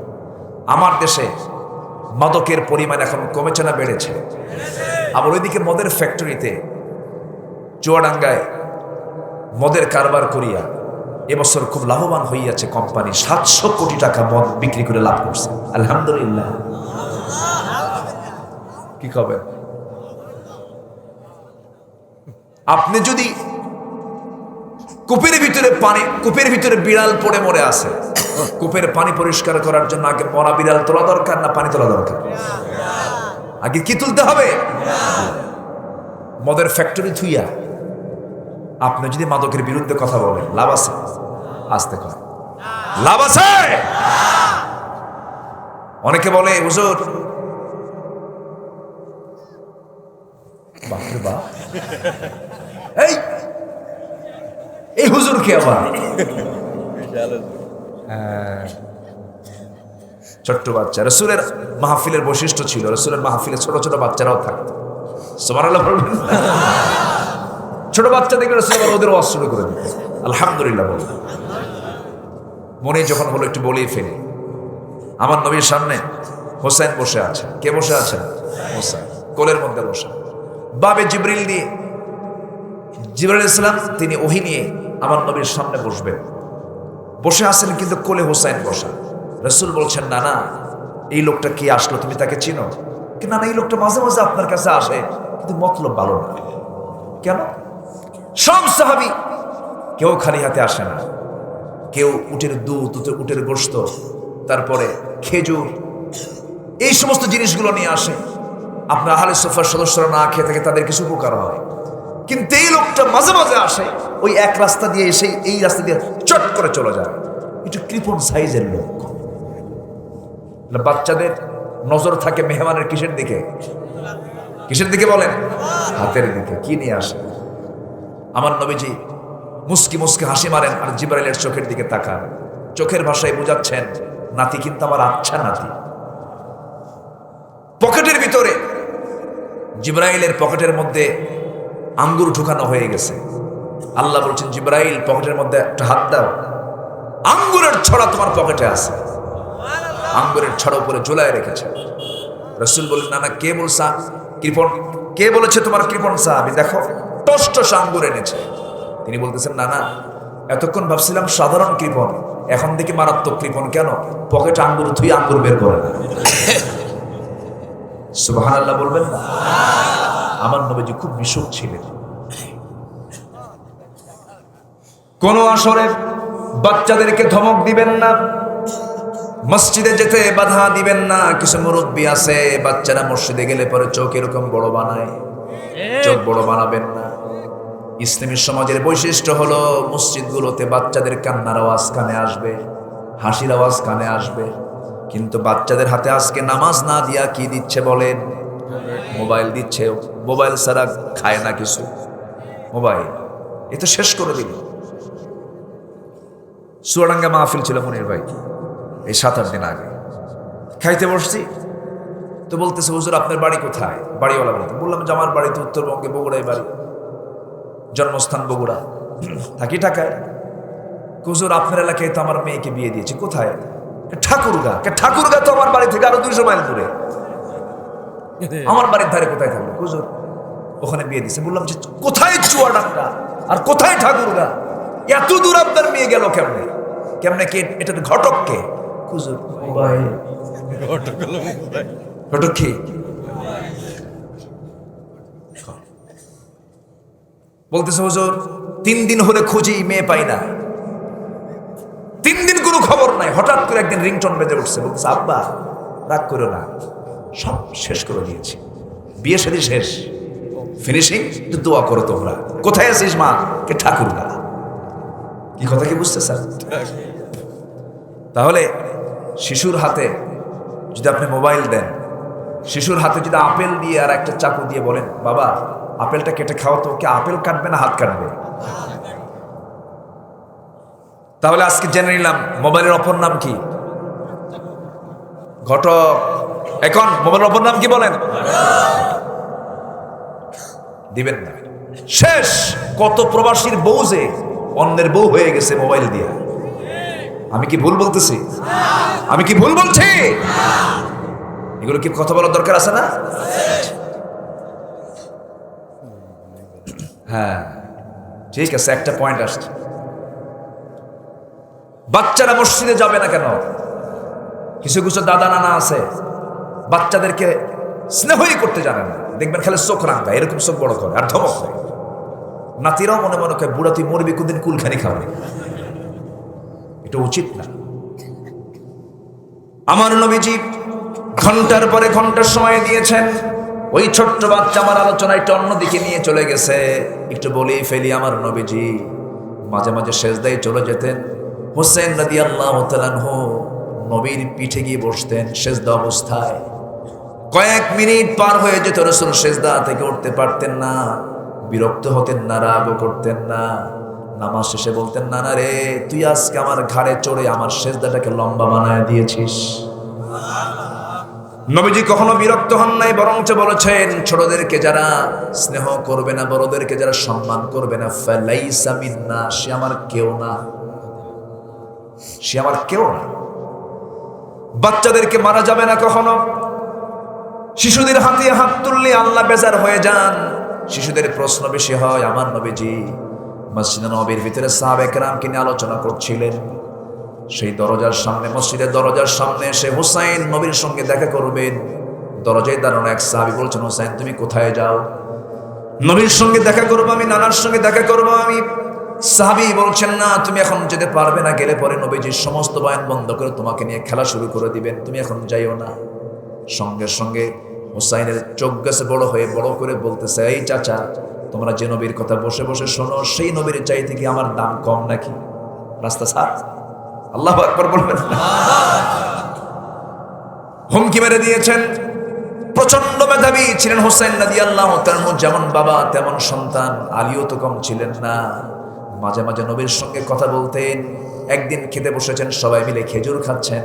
আমার দেশে মাদকের পরিমাণ এখন কমেছে না বেড়েছে? আবার ওইদিকে মদের ফ্যাক্টরিতে চুয়াডাঙ্গায় মদের কারবার করিয়া এবছর খুব লাভবান হইয়াছে কোম্পানি, 700 কোটি টাকা মদ বিক্রি করে লাভ করছে, আলহামদুলিল্লাহ। কি খবর? আপনি যদি কূপের ভিতরে বিড়াল পড়ে মরে আছে, কূপের পানি পরিষ্কার করার জন্য আগে মরা বিড়াল তোলা দরকার না পানি তোলা দরকার? আগে কি তুলতে হবে? মদের ফ্যাক্টরি থুইয়া আপনি যদি মাদকের বিরুদ্ধে কথা বলেন, লাভ আছে? আসতে কর, লাভ আছে? অনেকে বলে হুজুর, বাপরে বাপ, এই এই হুজুর কে আবার? ছোট্ট বাচ্চা। রসুলের মাহফিলের বৈশিষ্ট্য ছিল, রসুলের মাহফিলে ছোট ছোট বাচ্চারাও থাকতো। সুবহানাল্লাহ বলবেন। ছোট বাচ্চা দেখলে রসুল আবার ওদের ওয়াজ শুরু করে দিত। আলহামদুলিল্লাহ বল। মনে যখন হলো একটু বলেই ফেলি। আমার নবীর সামনে হোসেন বসে আছে। কে বসে আছেন? হোসেন, কোলের মধ্যে বসে। বাবে জিবরিল দিয়ে, জিবরাইল ইসলাম তিনি ওহী নিয়ে আমার নবীর সামনে বসবেন। বসে আছেন কিন্তু কোলে হোসেন বসা। রসুল বলছেন, না না, এই লোকটা কি আসলো, তুমি তাকে চিনো? না না, এই লোকটা মাঝে মাঝে আপনার কাছে আসে, কিন্তু মতলব ভালো না। কেন? সব সাহাবী কেউ খালি হাতে আসে না, কেউ উটের দুধ, উটের গোশত, তারপরে খেজুর, এই সমস্ত জিনিসগুলো নিয়ে আসে। আপনার আহলে সুফার সদস্যরা না খেয়ে থাকে, তাদের কিছু উপকার হয়। কিন্তু এই লোকটা মাঝে মাঝে আসে, ওই এক রাস্তা দিয়ে এসে এই রাস্তা দিয়ে চট করে চলে যায়। একটু কৃপণ সাইজের লোক। বাচ্চাদের নজর থাকে মেহমানের কিসের দিকে? কিসের দিকে বলেন? হাতের দিকে। কি নিয়ে আসে? আমার নবীজি মুস্কি মুস্কি হাসি মারেন আর জিবরাইলের চোখের দিকে তাকান। চোখের ভাষায় বুঝাচ্ছেন, নাতি কিন্তু আমার আচ্ছা নাতি। পকেটের ভিতরে, জিবরাইলের পকেটের মধ্যে আঙ্গুর ঢুকানো হয়ে গেছে। আল্লাহ বলছেন, জিবরাইল পকেটের মধ্যে একটা হাত দাও, আঙ্গুরের ছড়া তোমার পকেটে আছে। আঙ্গুরের ছড়া উপরে ঝুলায় রেখেছে। রসুল বললেন, না না, কে বলছা কৃপণ? কে বলেছে তোমার কৃপণ সাহাবী? দেখো টস টস আঙ্গুর এনেছে। তিনি বলতেছেন, না না, এতক্ষণ ভাবছিলাম সাধারণ কৃপণ, এখন দেখি মারাত্মক কৃপণ। কেন? পকেটে আঙ্গুর ধুই আঙ্গুর বের করে না। সুবহানাল্লাহ বলবেন না? আমার নবীজি খুব মিশুক ছিলেন। কোন আসরে বাচ্চাদেরকে ধমক দিবেন না, মসজিদে যেতে বাধা দিবেন না। কিছু মুরব্বী আছে, বাচ্চারা মসজিদে গেলে পরে চোখ এরকম বড় বানায়, চোখ বড় বানাবেন না। ইসলামী সমাজের বৈশিষ্ট্য হলো মসজিদগুলোতে বাচ্চাদের কান্নার আওয়াজ কানে আসবে, হাসির আওয়াজ কানে আসবে, কিন্তু বাচ্চাদের হাতে আজকে নামাজ না দিয়া কি দিচ্ছে বলেন? মোবাইল দিচ্ছে। মোবাইল ছাড়া খায় না কিছু। মোবাইল এ তো শেষ করে দিল। চুয়াডাঙ্গা মাহফিল ছিল মনির ভাই, এই 7-8 দিন আগে। খাইতে বসছি তো বলতেছে, হুজুর আপনার বাড়ি কোথায়? বাড়িওয়ালা বলতে বললাম যে আমার বাড়ি তো উত্তরবঙ্গে, বগুড়ায় বাড়ি, জন্মস্থান বগুড়া, থাকি ঢাকায়। হুজুর আপনার এলাকায় তো আমার মেয়েকে বিয়ে দিয়েছে। কোথায়? ঠাকুরগা। ঠাকুরগা তো আমার বাড়ি থেকে আরো 200 মাইল দূরে। আমার বাড়ির ধারে কোথায় থাকবে? হুজুর ওখানে বিয়ে দিয়েছে। বললাম যে কোথায় চুয়াডাঙ্গা আর কোথায় ঠাকুরগা? এত দূর আপনার মেয়ে গেল কেমনে? কেমনে কে? এটা তো ঘটক কে? হুজুর ঘটক কি? বলতেছে, হুজুর 3 দিন হলে খুঁজি, মেয়ে পাই না। 3 দিন কোনো খবর নাই। হঠাৎ করে একদিন রিংটোন বেজে উঠছে। বলতেছে, আব্বা রাগ করো না, সব শেষ করে দিয়েছি, বিয়ে শাদী শেষ, ফিনিশিং, দোয়া করো তোমরা। কোথায় আছিস মা? কে ঠাকুরগা। কি কথা কি বুঝতে স্যার? তাহলে শিশুর হাতে যদি আপনি মোবাইল দেন, শিশুর হাতে যদি আপেল দিয়ে আর একটা চাকু দিয়ে বলেন, বাবা আপেলটা কেটে খাও, তো ওকে আপেল কাটবে না হাত কাটবে? তাহলে আজকে জেনে নিলাম মোবাইলের অপর নাম কি? ঘটক। এখন মোবাইলের অপর নাম কি বলেন? দিবেন না। শেষ। কত প্রবাসীর বউ যে অন্যের বউ হয়ে গেছে মোবাইল দিয়ে। আমি কি ভুল বলতেছি? আমি কি ভুল বলছি? এগুলো কি কথা বলার দরকার আছে না? হ্যাঁ ঠিক আছে, একটা পয়েন্ট আসছে। বাচ্চারা মসজিদে যাবে না কেন? কিছু কিছু দাদা নানা আছে বাচ্চাদেরকে স্নেহই করতে জানে না। দেখবেন খালি চোখ রাঙা, এরকম চোখ বড় করে আর ধমক দেয়। নাতিরাও মনে মনে করে, বুড়া তুই মরবি কোনদিন, কুলখানি খাবে। এটা উচিত না। আমার নবীজি ঘন্টার পরে ঘন্টার সময় দিয়েছেন। ওই ছোট্ট বাচ্চা আমার আলোচনা একটা অন্যদিকে নিয়ে চলে গেছে। একটু বলেই ফেলি, আমার নবীজি মাঝে মাঝে সেজদায় চলে যেতেন। হোসেন রাদিয়াল্লাহু তাআলা আনহু নবীর পিঠে গিয়ে বসতেন সেজদা অবস্থায়। কয়েক মিনিট পার হয়ে যেত, রাসূল সেজদা থেকে উঠতে পারতেন না, বিরক্ত হতেন না, রাগও করতেন না। নামাজ শেষে বলতেন, নানা রে, তুই আজকে আমার ঘাড়ে চড়ে আমার সেজদাটাকে লম্বা বানায় দিয়েছিস। নবীজি কখনো বিরক্ত হন নাই, বরঞ্চ বলেছেন, ছোটদেরকে যারা স্নেহ করবে না, বড়দেরকে যারা সম্মান করবে না, ফালাইসা মিন্না, সে আমার কেউ না, সে আমার কেউ না। বাচ্চাদেরকে মারা যাবে না কখনো। শিশুদের হাতে হাত তুললে আল্লাহ বেজার হয়ে যান। শিশুদের প্রশ্ন বেশি হয়। আমার নবীজি মসজিদে নববীর ভিতরে সাহাবায়ে কেরামকে নিয়ে আলোচনা করছিলেন। সেই দরজার সামনে, মসজিদের দরজার সামনে এসে হুসাইন নবীর সঙ্গে দেখা করবেন। দরজায় দাঁড়ানো এক সাহাবী বলছেন, হুসাইন তুমি কোথায় যাও? নবীর সঙ্গে দেখা করবো আমি, নানার সঙ্গে দেখা করবো আমি। সাহাবী বলছেন, না তুমি এখন যেতে পারবে না, গেলে পরে নবীজির সমস্ত বয়ান বন্ধ করে তোমাকে নিয়ে খেলা শুরু করে দিবেন, তুমি এখন যাইও না। সঙ্গে সঙ্গে হুসাইনের চোখ গেছে বড় হয়ে, বড় করে বলতেছে, এই চাচা, তোমরা যে নবীর কথা বসে বসে শোনো, সেই নবীর চাইতে কি আমার দাম কম নাকি? রাস্তা ছাড়। আল্লাহু আকবার বলবেন। হুমকি মেরে দিয়েছেন। প্রচন্ড মেধাবী ছিলেন হুসাইন রাদিয়াল্লাহু তাআলা, যেমন বাবা তেমন সন্তান। আলীও তো কম ছিলেন না, মাঝে মাঝে নবীর সঙ্গে কথা বলতেন। একদিন খেতে বসেছেন, সবাই মিলে খেজুর খাচ্ছেন।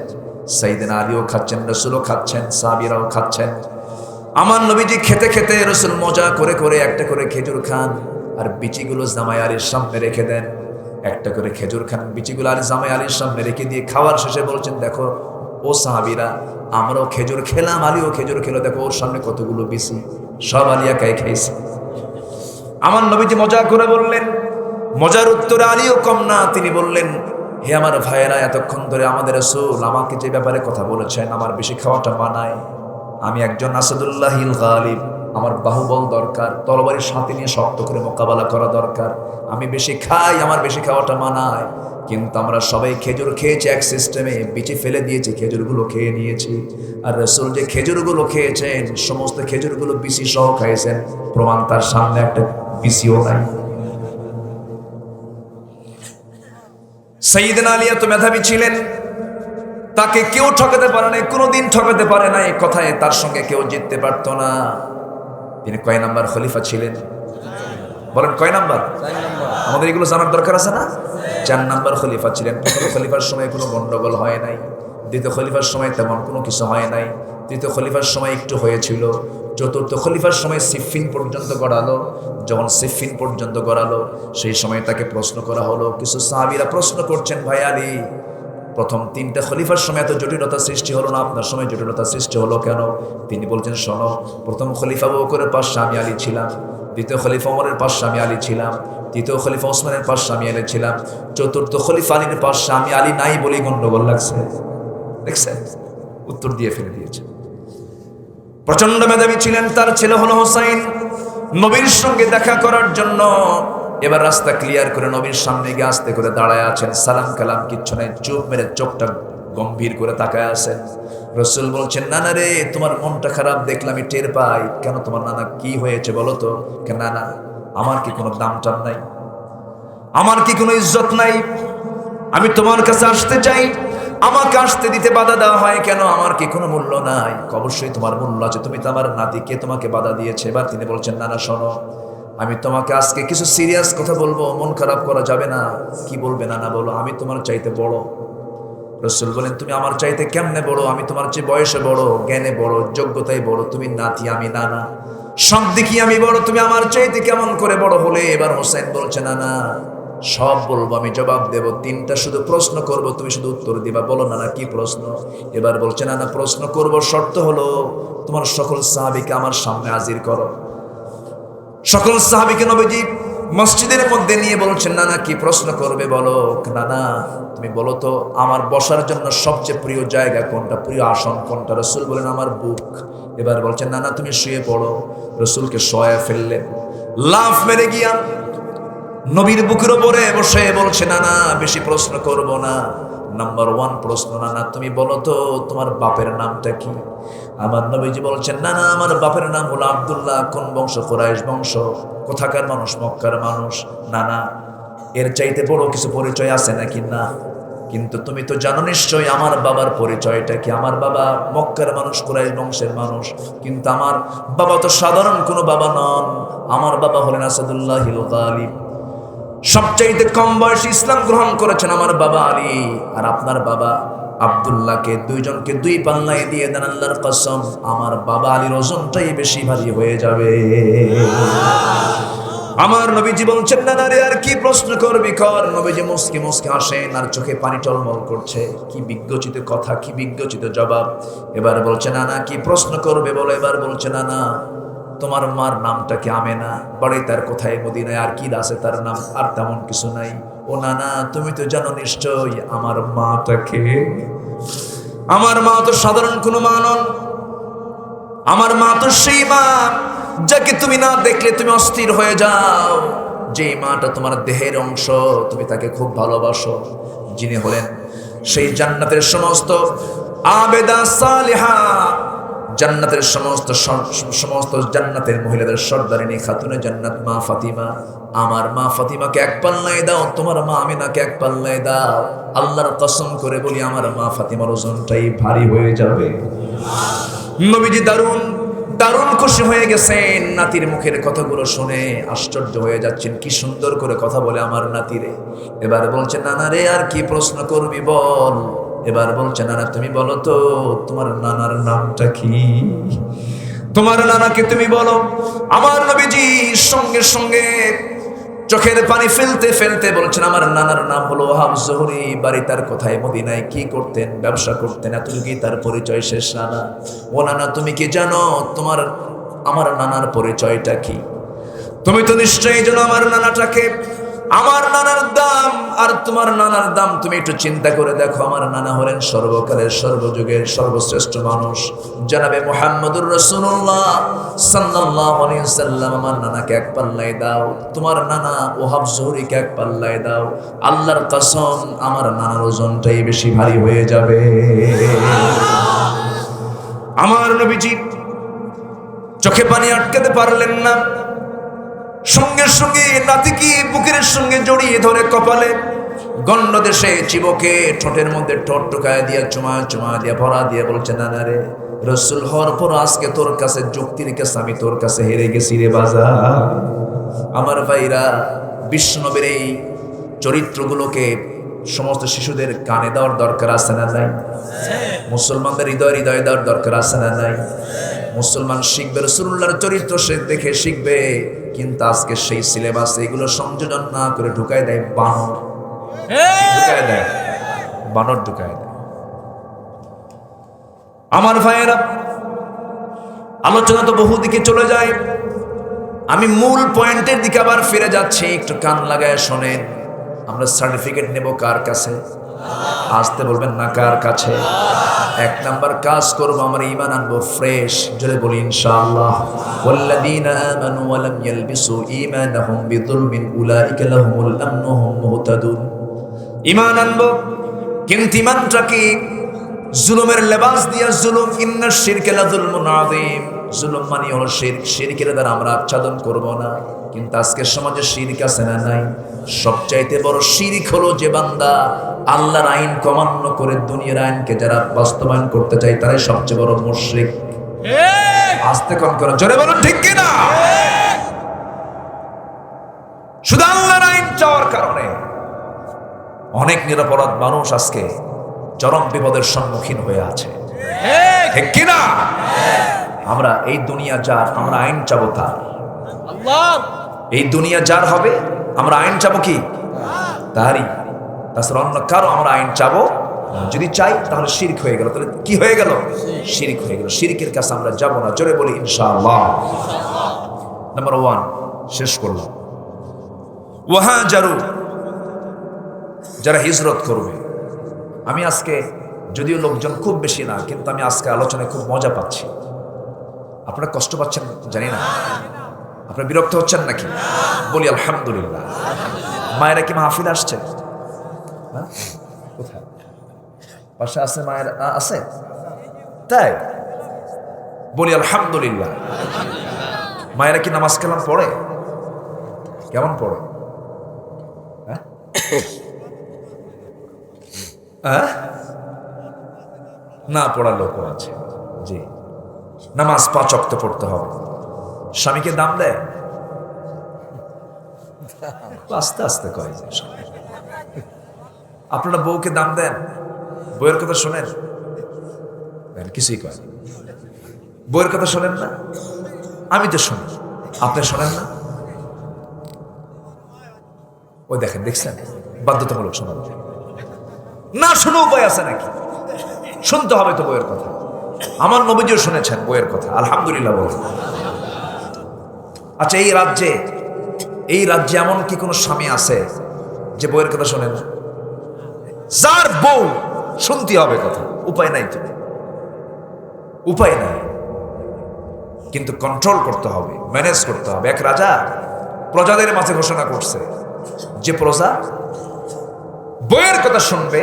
সাইয়েদনা আলীও খাচ্ছেন, রাসূলও খাচ্ছেন, সাহাবীরাও খাচ্ছেন। আমার নবীজি খেতে খেতে রাসূল মজা করে করে একটা করে খেজুর খান, আর বিচিগুলো জামাই আলীর সামনে রেখে দেন। একটা করে খেজুর খান, বিচিগুলো আর জামাই আলীর সামনে রেখে দিয়ে খাওয়ার শেষে বলছেন, দেখো ও সাহাবীরা, আমরাও খেজুর খেলাম, আলীও খেজুর খেলো, দেখো ওর সামনে কতগুলো বিচি, সব আলী একাই খাইছে। আমার নবীজি মজা করে বললেন, মজার উত্তরে আলীও কম না। তিনি বললেন, হে আমার ভাইয়েরা, এতক্ষণ ধরে আমাদের রাসূল আমাকে যে ব্যাপারে কথা বলেছেন, আমার বেশি খাওয়াটা মানায়। আমি একজন আসাদুল্লাহিল গালিব, আমার বাহুবল দরকার, তরবারির সাথে নিয়ে শক্ত করে মোকাবেলা করা দরকার। আমি বেশি খাই, আমার বেশি খাওয়াটা মানায়। কিন্তু আমরা সবাই খেজুর খেয়েছি এক সিস্টেমে, বিচি ফেলে দিয়েছি, খেজুরগুলো খেয়ে নিয়েছি। আর রাসূল যে খেজুরগুলো খেয়েছেন, সমস্ত খেজুরগুলো বিচি সহ খাইছেন, প্রমাণ তার সামনে একটা বিচিও নাই। সাইয়েদনা আলী এত মেধাবী ছিলেন, তাকে কেউ ঠকাতে পারে নাই, কোনোদিন ঠকাতে পারে নাই। কথায় তার সঙ্গে কেউ জিততে পারতো না। তিনি কয় নাম্বার খলিফা ছিলেন? বলেন কয় নাম্বার? আমাদের এগুলো জানার দরকার আছে না? 4 নাম্বার খলিফা ছিলেন। প্রথম খলিফার সময় কোনো গন্ডগোল হয় নাই, দ্বিতীয় খলিফার সময় তেমন কোনো কিছু হয় নাই, তৃতীয় খলিফার সময় একটু হয়েছিল, চতুর্থ খলিফার সময় সিফিন পর্যন্ত গড়ালো। যখন সিফিন পর্যন্ত গড়ালো, সেই সময় তাকে প্রশ্ন করা হলো। কিছু সাহাবীরা প্রশ্ন করছেন, ভাই আলী, প্রথম 3টা খলিফার সময় এত জটিলতা সৃষ্টি হলো না, আপনার সময় জটিলতা সৃষ্টি হলো কেন? তিনি বলছেন, শোনো, প্রথম খলিফা আবু বকরের পাশে আমি আলী ছিলাম, দ্বিতীয় খলিফা ওমরের পাশে আমি আলী ছিলাম, তৃতীয় খলিফা ওসমানের পাশে আমি আলী ছিলাম, চতুর্থ খলিফা আলীর পাশে আমি আলী নাই বলেই গন্ডগোল লাগছে। দেখছেন, উত্তর দিয়ে ফেলে দিয়েছে। প্রচন্ড মেধাবী ছিলেন। তার ছেলে হলো হুসাইন। নবীর সঙ্গে দেখা করার জন্য এবার রাস্তা ক্লিয়ার করে নবীর সামনে গিয়ে আস্তে করে দাঁড়ায় আছেন। সালাম কালাম কিচ্ছু নাই, চুপ মেরে চোখটা গম্ভীর করে তাকায় আছেন। রাসূল বলছেন, নানা রে, তোমার মনটা খারাপ দেখলাম, আমি টের পাই। কেন, তোমার নানা কি হয়েছে বলো তো? কেন নানা, আমার কি কোনো দাম টাম নাই? আমার কি কোনো ইজ্জত নাই? আমি তোমার কাছে আসতে চাই, আমাকে আসতে দিতে বাধা দেওয়া হয় কেন? আমার কি কোনো মূল্য নাই? অবশ্যই তোমার মূল্য আছে, তুমি তো আমার নাতি, কে তোমাকে বাধা দিয়েছে? এবার তিনি বলছেন, নানা শোনো, আমি তোমাকে আজকে কিছু সিরিয়াস কথা বলবো, মন খারাপ করা যাবে না। কি বলবে নানা, বলো। আমি তোমার চাইতে বড়। রাসূল বলেন, তুমি আমার চাইতে কেমনে বড়? আমি তোমার চেয়ে বয়সে বড়, জ্ঞানে বড়, যোগ্যতায় বড়। তুমি নাতি, আমি নানা, সব দেখি আমি বড়, তুমি আমার চাইতে কেমন করে বড় হলে? এবার হোসেন বলছে, নানা সব বলবো, আমি জবাব দেব, 3টা শুধু প্রশ্ন করব, তুমি শুধু উত্তর দিবা। বলো নানা, কি প্রশ্ন? এবার বলছে, নানা প্রশ্ন করব, শর্ত হলো তোমার সকল সাহাবীকে আমার সামনে হাজির করো। সকল সাহাবীকে নবীজি মসজিদের মধ্যে নিয়ে বলছেন, নানা কি প্রশ্ন করবে বলো। নানা তুমি বলো তো, আমার বসার জন্য সবচেয়ে প্রিয় জায়গা কোনটা, প্রিয় আসন কোনটা? রাসূল বলেন, আমার বুক। এবার বলছেন, নানা তুমি শুয়ে পড়ো। রাসূলকে শোয়া ফেললেন, লাফ মেরে গিয়া নবীর বুকের উপরে বসে বলছে, নানা বেশি প্রশ্ন করব না। নাম্বার 1 প্রশ্ন, নানা তুমি বলো তো তোমার বাপের নামটা কি? আমার নবীজি বলছেন, নানা আমার বাপের নাম হলো আব্দুল্লাহ। কোন বংশ? কুরাইশ বংশ। কোথাকার মানুষ? মক্কার মানুষ। নানা এর চাইতে বড় কিছু পরিচয় আছে নাকি? না। কিন্তু তুমি তো জানো নিশ্চয়ই আমার বাবার পরিচয়টা কি। আমার বাবা মক্কার মানুষ, কুরাইশ বংশের মানুষ, কিন্তু আমার বাবা তো সাধারণ কোনো বাবা নন। আমার বাবা হলেন আসাদুল্লাহিল গালিব, সবচাইতে কম বয়সে ইসলাম গ্রহণ করেছেন আমার বাবা আলী। আর আপনার বাবা আব্দুল্লাহকে দুইজনকে দুই পাল্লায় দিয়ে দেন, আল্লাহর কসম আমার বাবা আলীর ওজনটাই বেশি ভারী হয়ে যাবে। আমার নবীজি বলছেন, না না রে, আর কি প্রশ্ন করবি কর। নবীজি মুসকে মুসকে হাসেন আর চোখে পানি টলমল করছে। কি বিজ্ঞচিত কথা, কি বিজ্ঞচিত জবাব। এবার বলছে, না না কি প্রশ্ন করবে বলো। এবার বলছে, না না তোমার মার নামটা কি আমেনা? বাড়ি তার কোথায়? মদিনায়। আর কি আছে তার নাম? আর তেমন কিছু নাই। ও না না, তুমি তো জানো নিশ্চয়ই আমার মাটাকে। আমার মা তো সাধারণ কোনো মা নন। আমার মা তো সেই মা যাকে তুমি না দেখলে তুমি অস্থির হয়ে যাও, যে মাটা তোমার দেহের অংশ, তুমি তাকে খুব ভালোবাসো, যিনি হলেন সেই জান্নাতের সমস্ত আবেদা সালিহা, জান্নাতের সমস্ত জান্নাতের মহিলাদের সর্দারিনী খাতুনে জান্নাত মা ফাতিমা। আমার মা ফাতিমাকে এক পাল্লায় দাও, তোমার মা আমিনাকে এক পাল্লায় দাও। আল্লাহর কসম করে বলি আমার মা ফাতিমার ওজনটাই ভারী হয়ে যাবে। নবীজি দারুণ দারুণ খুশি হয়ে গেছেন। নাতির মুখের কথাগুলো শুনে আশ্চর্য হয়ে যাচ্ছেন, কি সুন্দর করে কথা বলে আমার নাতিরে। এবার বলছেন, নানা রে আর কি প্রশ্ন করবি বল। এবার বলছে, নানা তুমি বলো তো তোমার নানার নামটা কি? তোমার নানাকে তুমি বলো। আমার নবীজি সঙ্গে সঙ্গে চোখের পানি ফেলতে ফেলতে বলছেন, আমার নানার নাম হলো ওয়াহাব জোহরি। বাড়ি তার কোথায়? মদিনায়। কি করতেন? ব্যবসা করতেন। এতটুকুই তার পরিচয়, শেষ। নানা, ও নানা তুমি কি জানো তোমার আমার নানার পরিচয়টা কি? তুমি তো নিশ্চয়ই জানো আমার নানাটাকে। আমার নানার দাম আর তোমার নানার দাম তুমি একটু চিন্তা করে দেখো। আমার নানা হলেন সর্বকালের সর্বযুগের সর্বশ্রেষ্ঠ মানুষ, জনাবে মুহাম্মদুর রাসূলুল্লাহ সাল্লাল্লাহু আলাইহি ওয়াসাল্লাম। আমার নানাকে এক পাল্লায় দাও, তোমার নানা ওয়াহাব জোহরিকে এক পাল্লায় দাও। আল্লাহর কসম আমার নানার ওজনটাই বেশি ভারী হয়ে যাবে। আমার নবীজি চোখে পানি আটকাতে পারলেন না। সঙ্গে সঙ্গে নাতিকে বুকের সঙ্গে জড়িয়ে ধরে কপালে গণ্ড দেশে চিবকে ঠোঁটের মধ্যে ঠোঁট ঢুকায় দিয়া চুমা চুমা দিয়া ভরা দিয়ে বলছে, নানা রে, রসুল হওয়ার পর আজকে তোর কাছে যুক্তির কাছে আমি তোর কাছে হেরে গেছি রে বাজা। আমার ভাইরা, বিশ্বনবীর এই চরিত্রগুলোকে সমস্ত শিশুদের কানে দেওয়ার দরকার আছে না নাই? মুসলমানদের হৃদয় হৃদয় দেওয়ার দরকার আছে না নাই? মুসলমান শিখবে, রাসূলুল্লাহর চরিত্র সে দেখে শিখবে। কিন্তু আজকে সেই সিলেবাস এগুলো সংযোজন না করে ঢুকায় দেয় বানর, ঢুকায় দেয় বানর, ঢুকায় দেয়। আমার ভাইয়েরা, আলোচনা তো বহু দিকে চলে যায়। আমি মূল পয়েন্টের দিকে আবার ফিরে যাচ্ছি, একটু কান লাগায় শোনেন। আমরা সার্টিফিকেট নেব কার কাছে? আসতে বলবেন না, কার কাছে? এক নাম্বার কাজ করব, আমরা ঈমান আনবো ফ্রেশ। জোরে বলি ইনশাআল্লাহ। ওয়াল্লাযীনা আমানু ওয়া লাম ইয়ালবিসু ঈমানাহুম বিযুলমিন উলাইকা লাহুমুল আমনু ওয়া হুম মুহতাদুন। ঈমান আনবো, কিন্তু ঈমানটা কি জুলুমের লেবাস দিয়া জুলুম। ইন্নাশ শিরকা লাযুলমুন আযীম। জুলুম মানে হলো শিরক, শিরকের দ্বারা আমরা আচ্ছাদন করব না। কিন্তু আজকের সমাজে শিরক আছে না নাই? সবচাইতে বড় শিরক হলো যে বান্দা আল্লাহর আইন অমান্য করে দুনিয়ার আইনকে যারা বাস্তবায়ন করতে চায়, তারাই সবচেয়ে বড় মুশরিক। আস্তে কম করো, জোরে বলুন ঠিক কি না? শুধু আল্লাহর আইন চাওয়ার কারণে অনেক নিরপরাধ মানুষ আজকে চরম বিপদের সম্মুখীন হয়ে আছে, ঠিক কি না? আমরা এই দুনিয়া যার, আমরা আইন চাবো তার। এই দুনিয়া যার হবে, আমরা আইন চাবো কি? তারই। তাছাড়া অন্য কারো আমরা আইন চাবো যদি চাই, তাহলে শিরক হয়ে গেল। তাহলে কি হয়ে গেল? শিরক হয়ে গেল। শিরকের কাছে আমরা যাব না। জোরে বলি ইনশাআল্লাহ। নাম্বার 1 শেষ করলাম। ওয়াহাজারু, যারা হিজরত করবে। আমি আজকে, যদিও লোকজন খুব বেশি না, কিন্তু আমি আজকে আলোচনায় খুব মজা পাচ্ছি। আপনারা কষ্ট পাচ্ছেন জানি না, আপনারা বিরক্ত হচ্ছেন নাকি? বলি আলহামদুলিল্লাহ। মায়েরা কি মাহফিল আসছে? কোথায়? পাশে আছে মায়ের? আছে তাই? বলি আলহামদুলিল্লাহ। মায়েরা কি নামাজ কালাম পড়ে? কেমন পড়ে? হ্যাঁ, না পড়ার লোকও আছে। জি, নামাজ 5 ওয়াক্ত পড়তে হবে। স্বামীকে দাম দেয়, আস্তে আস্তে কয় যে আপনারা বউকে দাম দেন, বউয়ের কথা শোনেন, কিছুই কয় না। বউয়ের কথা শোনেন না, আমি তো শুনি, আপনি শোনেন না। ওই দেখেন, দেখছেন, বাধ্যতামূলক শোনা না, শুনে উপায় আছে নাকি? শুনতে হবে তো বইয়ের কথা। আমার নবীজিও শুনেছেন বইয়ের কথা, আলহামদুলিল্লাহ বলেন। আচ্ছা, এই রাজ্যে এমন কি কোনো স্বামী আছে যে বইয়ের কথা শোনে না? যার বউ শুনতে হবে কথা, উপায় নাই তো, উপায় নাই, কিন্তু কন্ট্রোল করতে হবে, ম্যানেজ করতে হবে। এক রাজা প্রজাদের মাঝে ঘোষণা করছে যে প্রজা বইয়ের কথা শুনবে,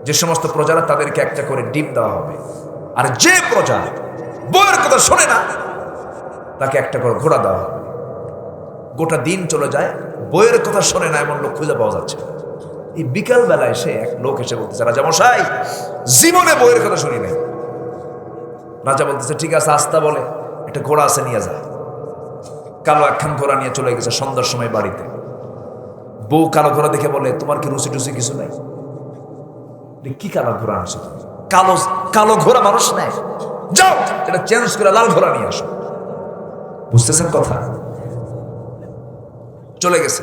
যে সমস্ত প্রজারা, তাদেরকে একটা করে ডিম দেওয়া হবে। আর যে প্রজা বইয়ের কথা শোনে না, তাকে একটা করে ঘোড়া দেওয়া হবে। গোটা দিন চলে যায়, বইয়ের কথা শোনে না এমন লোক খুঁজে পাওয়া যাচ্ছে না। এই বিকাল বেলায় সে এক লোক এসে বলতেছে, রাজা মশাই, জীবনে বইয়ের কথা শুনি নাই। রাজা বলতেছে, ঠিক আছে, আস্তা বলে একটা ঘোড়া আছে, নিয়ে যায়। কালো একখান ঘোড়া নিয়ে চলে গেছে সন্ধ্যার সময় বাড়িতে। বউ কালো ঘোড়া দেখে বলে, তোমার কি রুচি টুচি কিছু নাই? কি কালো ঘোড়া আনছো তুমি? কালো ঘোড়া মানুষ নেয়, যাও এটা চেঞ্জ করে লাল ঘোড়া নিয়ে আসো। বুঝতেছেন কথা? চলে গেছে।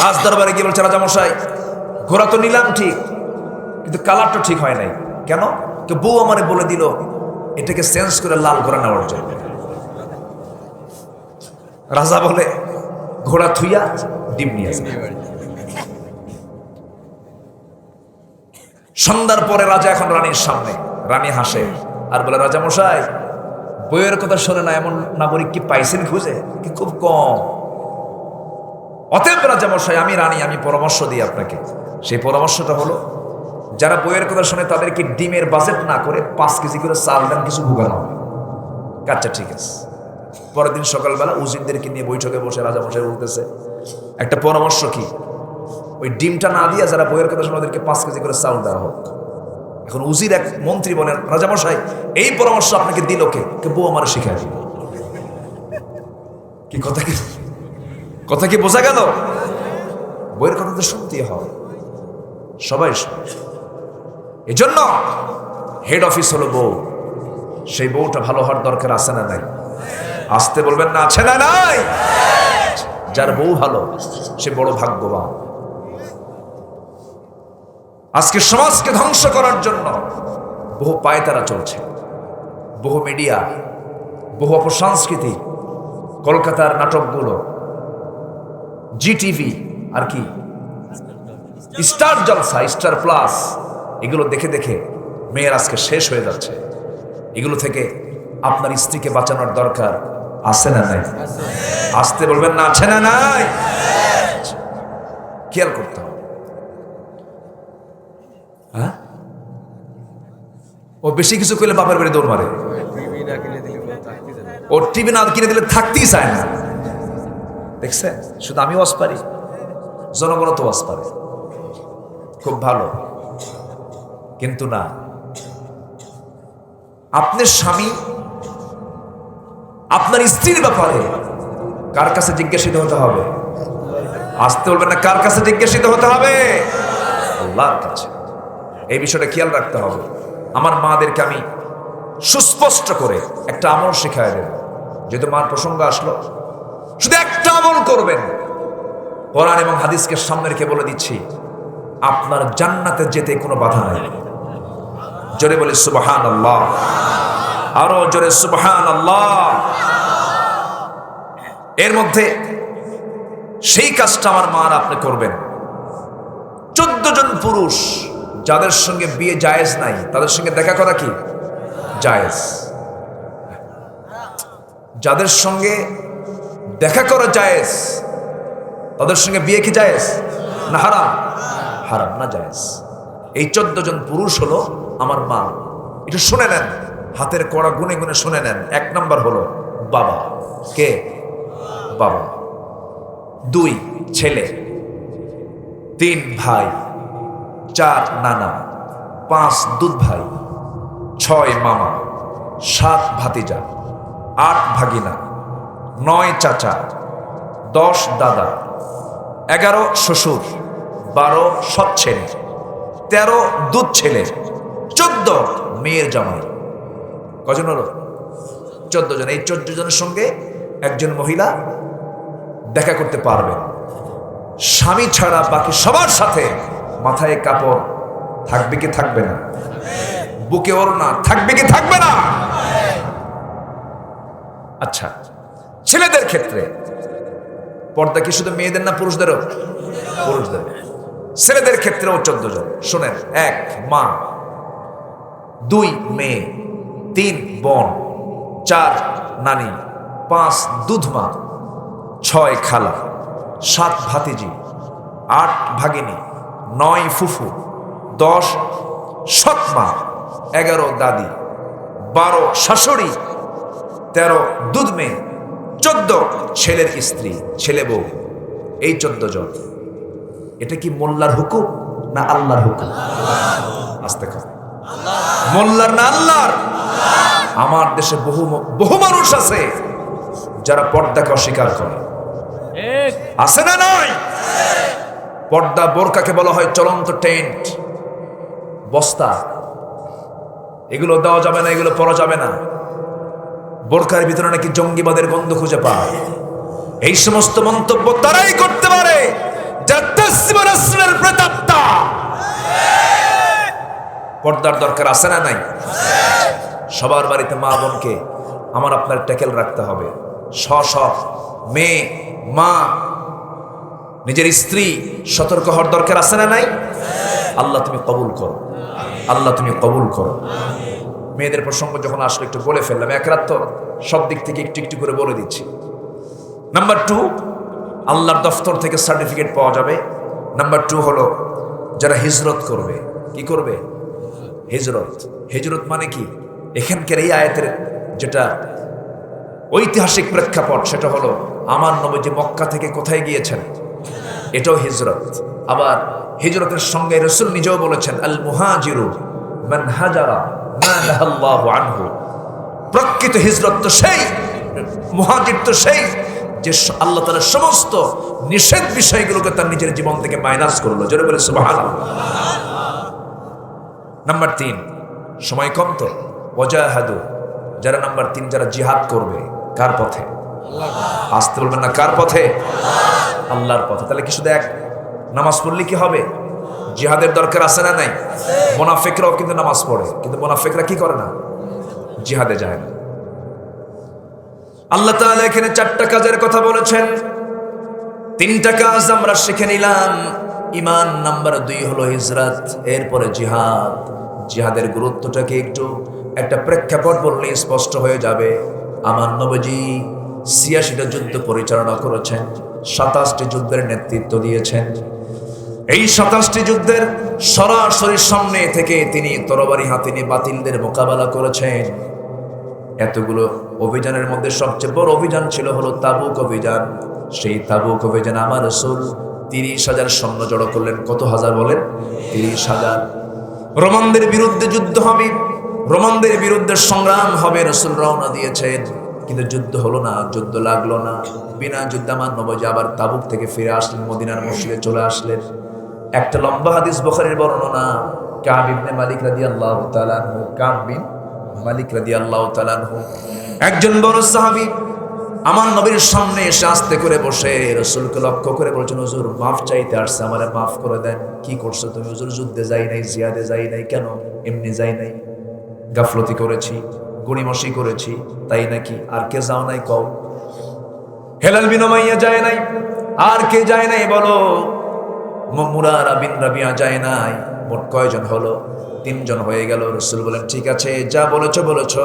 রাজ দরবারে গিয়ে বলছে, রাজা মশাই, ঘোড়া তো নিলাম ঠিক, কিন্তু কালারটা ঠিক হয় নাই। কেন? তো বউ আমারে বলে দিল এটাকে চেঞ্জ করে লাল ঘোড়া নেওয়ার জন্য। রাজা বলে, ঘোড়া থুইয়া ডিম নিয়ে আসে। সন্ধ্যার পরে রাজা এখন রানীর সামনে, রানী হাসে আর বলে, রাজা মশাই, বইয়ের কথা শোনে না এমন নাগরিক কি পাইছেন খুঁজে? কি খুব কম। অতএব রাজা মশাই, আমি রানী, আমি পরামর্শ দিই আপনাকে। সেই পরামর্শটা হলো, যারা বইয়ের কথা শোনে তাদেরকে ডিমের বাজেট না করে 5 কেজি করে চাল দেন, কিছু ভুগানো হবে। আচ্ছা ঠিক আছে। পরের দিন সকালবেলা উজিরদেরকে নিয়ে বৈঠকে বসে রাজা মশাই বলতেছে, একটা পরামর্শ কি, ওই ডিমটা না দিয়ে যারা বইয়ের কথা শোনে ওদেরকে 5 কেজি করে চাল দেওয়া হোক। এখন উজির এক মন্ত্রী বলেন, রাজা মশাই, এই পরামর্শ আপনাকে দিল কে? বউ আমার শিখায় দিল। কি কথা কি বোঝা গেল? বইয়ের কথা তো শুনতেই হবে, সবাই শোনে। এজন্য হেড অফিস হলো বউ। সেই বউটা ভালো হওয়ার দরকার আছে না নাই? আসতে বলবেন না, আছে না নাই? যার বউ ভালো সে বড় ভাগ্যবান। আজকে সমাজকে ধ্বংস করার জন্য বহু পায়তারা চলছে, বহু মিডিয়া, বহু অপসংস্কৃতি, কলকাতার নাটকগুলো, জিটিভি, আর কি স্টার জলসা, স্টার প্লাস, এগুলো দেখে দেখে মেয়ের আজকে শেষ হয়ে যাচ্ছে। এগুলো থেকে আপনার স্ত্রীকে বাঁচানোর দরকার আছে না নাই? আসতে বলবেন না, আছে না নাই? খেয়াল করতে হবে। হ্যাঁ, ও বেশি কিছু করলে বাপের বাড়ি দৌড় মারে। ও টিভি না কিনে দিলে থাকতেই চায় না। দেখছেন? শুধু আমি ওয়াজ পারি, জনগণ তো ওয়াজ পারে, খুব ভালো। কিন্তু না, আপনার স্বামী আপনার স্ত্রীর ব্যাপারে কার কাছে জিজ্ঞাসিত হতে হবে? আসতে বলবেন না, কার কাছে জিজ্ঞাসিত হতে হবে? আল্লাহর কাছে। এই বিষয়টা খেয়াল রাখতে হবে। আমার মাদেরকে আমি সুস্পষ্ট করে একটা আমল শেখায় দেব। যেহেতু মার প্রসঙ্গ আসলো, শুধু একটা আমল করবেন। কোরআন এবং হাদিসকে সামনে রেখে বলে দিচ্ছি, আপনার জান্নাতে যেতে কোনো বাধা নাই। জোরে বলি সুবহানাল্লাহ, আরো জোরে সুবহানাল্লাহ। এর মধ্যে সেই কাজটা আমার মার আপনি করবেন। 14 জন পুরুষ যাদের সঙ্গে বিয়ে জায়েজ নাই, তাদের সঙ্গে দেখা করা কি জায়েজ? যাদের সঙ্গে দেখা করা জায়েজ, তাদের সঙ্গে বিয়ে কি জায়েজ না হারাম? হারাম না, জায়েজ। এই 14 জন পুরুষ হলো আমার মা। এটা শুনে নেন, হাতের কড়া গুনে গুনে শুনে নেন। 1 নাম্বার হলো বাবা। কে? বাবা। 2 ছেলে, 3 ভাই, 4 নানা, 5 দুধ ভাই, 6 মামা, 7 ভাতিজা, 8 ভাগিনা, 9 চাচা, 10 দাদা, 11 শ্বশুর, 12 সৎ ছেলে, 13 দুধ ছেলে, 14 মেয়ের জামাই। কজন হলো? 14 জন। এই 14 জনের সঙ্গে একজন মহিলা দেখা করতে পারবেন। স্বামী ছাড়া বাকি সবার সাথে মাথায় কাপড় থাকবে কি থাকবে না? বুকে ওড়না থাকবে কি থাকবে না? আচ্ছা, ছেলেদের ক্ষেত্রে পর্দা কি শুধু মেয়েদের না পুরুষদেরও? পুরুষদের। ছেলেদের ক্ষেত্রেও 14 জন। শোনেন, 1 মা, 2 মেয়ে, 3 বোন, 4 নানি, 5 দুধমা, 6 খালা, 7 ভাতিজি, 8 ভাগিনী, 9 ফুফু, 10 সৎমা, 11 দাদি, 12 শাশুড়ি, 13 দুধ মেয়ে, 14 ছেলের স্ত্রী, ছেলে বউ। এই 14 জন। এটা কি মোল্লার হুকুম না আল্লাহর হুকুম? আস্তে কথা। মোল্লার না আল্লাহর? আমার দেশে বহু মানুষ আছে যারা পর্দাকে অস্বীকার করে। আছে না নয়? পর্দা, বোরকাকে বলা হয় চলন্ত টেন্ট, বস্তা। এগুলো দেওয়া যাবে না, এগুলো পরা যাবে না। বোরকার ভিতরে নাকি জঙ্গিবাদের গন্ধ খুঁজে পায়। এই সমস্ত মন্তব্য তারাই করতে পারে যারা তাসবির রাসূলের প্রেতাত্মা। পর্দার দরকার আছে না নাই? সবার বাড়িতে মা বোনকে আমার আপনার ট্যাকেল রাখতে হবে। মেয়ে, মা, নিজের স্ত্রী সতর্ক হওয়ার দরকার আছে না নাই? আল্লাহ তুমি কবুল করো, আল্লাহ তুমি কবুল করো। মেয়েদের প্রসঙ্গ যখন আসলে একটু বলে ফেললাম, এক রাত তো সব দিক থেকে একটু একটু করে বলে দিচ্ছি। নাম্বার 2, আল্লাহর দফতর থেকে সার্টিফিকেট পাওয়া যাবে। নাম্বার 2 হলো যারা হিজরত করবে। কি করবে? হিজরত। হিজরত মানে কি? এখানকার এই আয়াতের যেটা ঐতিহাসিক প্রেক্ষাপট সেটা হলো আমার নবী মক্কা থেকে কোথায় গিয়েছেন, এটাও হিজরত। আবার হিজরতের সঙ্গে রাসূল নিজেও বলেছেন, আল মুহাজিরু মান হাজারা মা নাহাল্লাহু আনহু। প্রকৃত হিজরত তো সেই, মুহাজির তো সেই যে আল্লাহ তাআলার সমস্ত নিষেধ বিষয়গুলোকে তার নিজের জীবন থেকে মাইনাস করলো। জোরে বলে সুবহানাল্লাহ। নাম্বার 3, সময় কম তো, ওয়াজাহাদু, যারা নাম্বার 3 যারা জিহাদ করবে। কার পথে? আসতে বলবেন না, কার পথে? আল্লাহর পথে। তাহলে কি শুধু এক নামাজ পড়লে কি হবে? জিহাদের দরকার আছে না নাই? মুনাফিকরাও কিন্তু নামাজ পড়ে, কিন্তু মুনাফিকরা কি করে না? জিহাদে যায় না। আল্লাহ তাআলা এখানে 4টা কাজের কথা বলেছেন। 3টা কাজ আমরা শিখে নিলাম। ঈমান, নাম্বার 2 হলো হিজরত, এরপরে জিহাদ। জিহাদের গুরুত্বটাকে একটু একটা প্রেক্ষাপট বললে স্পষ্ট হয়ে যাবে। আমার নবীজি 86টা যুদ্ধ পরিচালনা করেছেন, 27টি যুদ্ধের নেতৃত্ব দিয়েছেন। এই 27টি যুদ্ধের সরাসরি সামনে থেকে তিনি তরবারি হাতে নিয়ে বাতিলদের মোকাবেলা করেছেন। এতগুলো অভিযানের মধ্যে সবচেয়ে বড় অভিযান ছিল হলো তাবুক অভিযান। সেই তাবুক অভিযানে আমার রাসূল 30,000 সৈন্য জড়ো করলেন। কত হাজার বলেন? 30,000। রোমানদের বিরুদ্ধে যুদ্ধ হবে, রোমানদের বিরুদ্ধে সংগ্রাম হবে, রাসূল রওনা দিয়েছেন, কিন্তু যুদ্ধ হলো না, যুদ্ধ লাগলো না। বিনা যুদ্ধে আমার নবী আবার তাবুক থেকে ফিরে আসলেন, মদিনার মসজিদে চলে আসলেন। একটা লম্বা হাদিস বুখারীর বর্ণনা, কাব ইবনে মালিক রাদিয়াল্লাহু তাআলা আনহু, কাব বিন মালিক রাদিয়াল্লাহু তাআলা আনহু একজন বড় সাহাবী, আমার নবীর সামনে এসে আস্তে করে বসে রাসূলকে লক্ষ্য করে বলছেন, হুজুর মাফ চাইতে আসছে, আমারে মাফ করে দেন। কি করছো তুমি? হুজুর যুদ্ধে যাই নাই, জিহাদে যাই নাই। কেন? এমনি যাই নাই, গাফলতি করেছি, গড়িমসি করেছি। তাই নাকি? আর কে যাও নাই কও? হেলাল বিন উমাইয়া যায় নাই। আর কে যায় নাই বলো? মুরারা বিন রাবিয়া যায় নাই। মোট কয়জন হলো? 3 জন হয়ে গেল। রাসূল বলেন, ঠিক আছে, যা বলেছো বলেছো,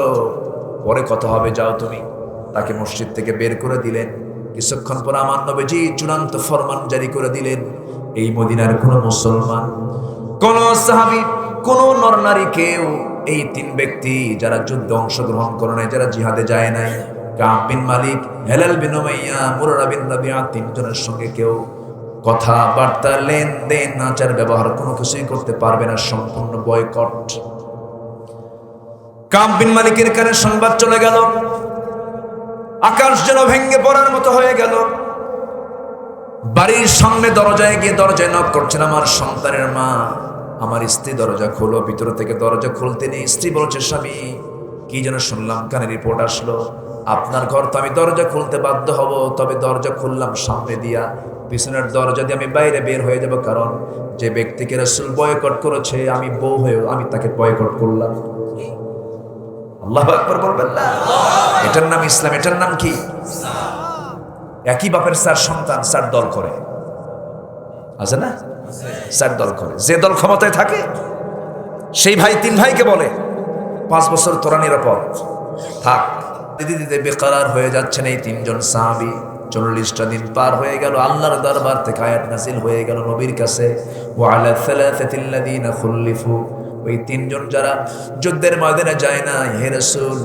পরে কথা হবে, যাও তুমি। তাকে মসজিদ থেকে বের করে দিলেন। কিছুক্ষণ পর আমার নবীজি চূড়ান্ত ফরমান জারি করে দিলেন, এই মদিনার কোন মুসলমান, কোন সাহাবী, কোন নরনারী, কেউ এই 3 ব্যক্তি যারা যুদ্ধে অংশগ্রহণ করে নাই, যারা জিহাদে যায় নাই, কাব বিন মালিক, হেলাল বিন উমাইয়া, মুরারা বিন রাবিয়া, 3 জনের সঙ্গে কেউ কথাবার্তা, লেনদেন, আচার ব্যবহার কোনো কিছুই করতে পারবে না, সম্পূর্ণ বয়কট। কাব বিন মালিকের কানে সংবাদ চলে গেল, আকাশ যেন ভেঙে পড়ার মতো হয়ে গেল। বাড়ির সামনে দরজায় গিয়ে দরজায় নক করছেন, আমার সন্তানের মা, আমার স্ত্রী, দরজা খোলো। ভিতর থেকে দরজা খুলতে নেই, স্ত্রী বলছে, স্বামী কি যেন শুনলাম, কানে রিপোর্ট আসলো, আপনার ঘর তো আমি দরজা খুলতে বাধ্য হব, তবে দরজা খুললাম সামনে দিয়া, পিছনের দরজা দিয়ে আমি বাইরে বের হয়ে যাব, কারণ যে ব্যক্তিকে রাসূল বয়কট করেছে, আমি বউ হয়ে আমি তাকে বয়কট করলাম। আল্লাহু আকবার বলবেন না? এটার নাম ইসলাম। এটার নাম কি? একই বাপের 4 সন্তান 4 দল করে, আছে না? 4 দল করে। যে দল ক্ষমতায় থাকে সেই ভাই 3 ভাইকে বলে 5 বছর তোরা নিরাপদ থাক। দিদি দিদি বেকারার হয়ে যাচ্ছেন এই 3 জন সাহাবী। 40টা দিন পার হয়ে গেল, আল্লাহর দরবার থেকে আয়াত নাযিল হয়ে গেল নবীর কাছে, ওয়া আলা সালাসাতিল্লাযিনা খুল্লিফু, ওই 3 জন যারা যুদ্ধের ময়দানে যায় না, হে রাসূল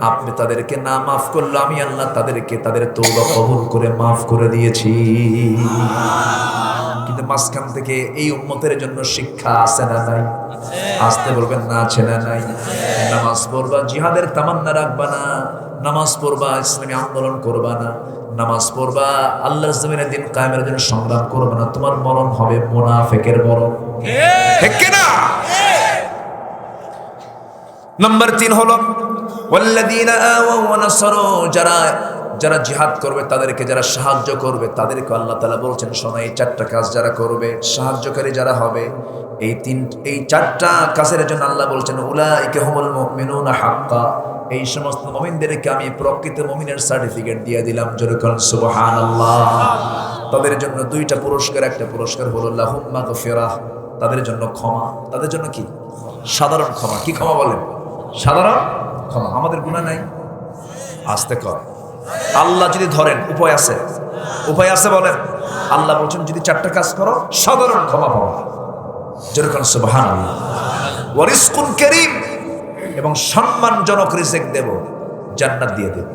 আপনি তাদেরকে না মাফ করলে আমি আল্লাহ তাদেরকে তাদের তওবা কবুল করে মাফ করে দিয়েছি। কিন্তু মাঝখান থেকে এই উম্মতের জন্য শিক্ষা আছে না নাই? আসতে বলবেন না, আছে না নাই? নামাজ পড়বা, জিহাদের তামান্না রাখবা না, নামাজ পড়বা, ইসলামী আন্দোলন করবা না, নামাজ পড়বা, আল্লাহর জমিনে দিন কায়েমের জন্য সংগ্রাম করবা না, তোমার মরণ হবে মুনাফিকের মরণ। ঠিক কি না? নাম্বার 3 হলো ওয়াল্লাযীনা আওয়াউ ওয়া নাসারু, যারা জিহাদ করবে তাদেরকে, যারা সাহায্য করবে তাদেরকে আল্লাহ তাআলা বলছেন, শোনো এই 4টা কাজ যারা করবে, সাহায্যকারী যারা হবে, এই 4টা কাজের জন্য আল্লাহ বলছেন উলাইকা হুমুল মুমিনুনা হাক্কা, এই সমস্ত মুমিনদেরকে আমি প্রকৃত মুমিনের সার্টিফিকেট দিয়ে দিলাম। জোরে বলুন সুবহানাল্লাহ। তাদের জন্য 2টা পুরস্কার, একটা পুরস্কার হলো লাহুম মাগফিরাহ, তাদের জন্য ক্ষমা। তাদের জন্য কি? সাধারণ ক্ষমা। কি ক্ষমা বলেন? সাধারণ ক্ষমা। আমাদের গুনাহ নাই, আস্তে কর। আল্লাহ যদি ধরেন, উপায় আছে? উপায় আছে বলেন? আল্লাহ বলছেন যদি 4টা কাজ করো, সাধারণ ক্ষমা পাওয়া। যেরকম সুবহানাল্লাহ। ওয়া রিজকুন কারীম, এবং সম্মানজনক রিজিক দেব, জান্নাত দিয়ে দেব।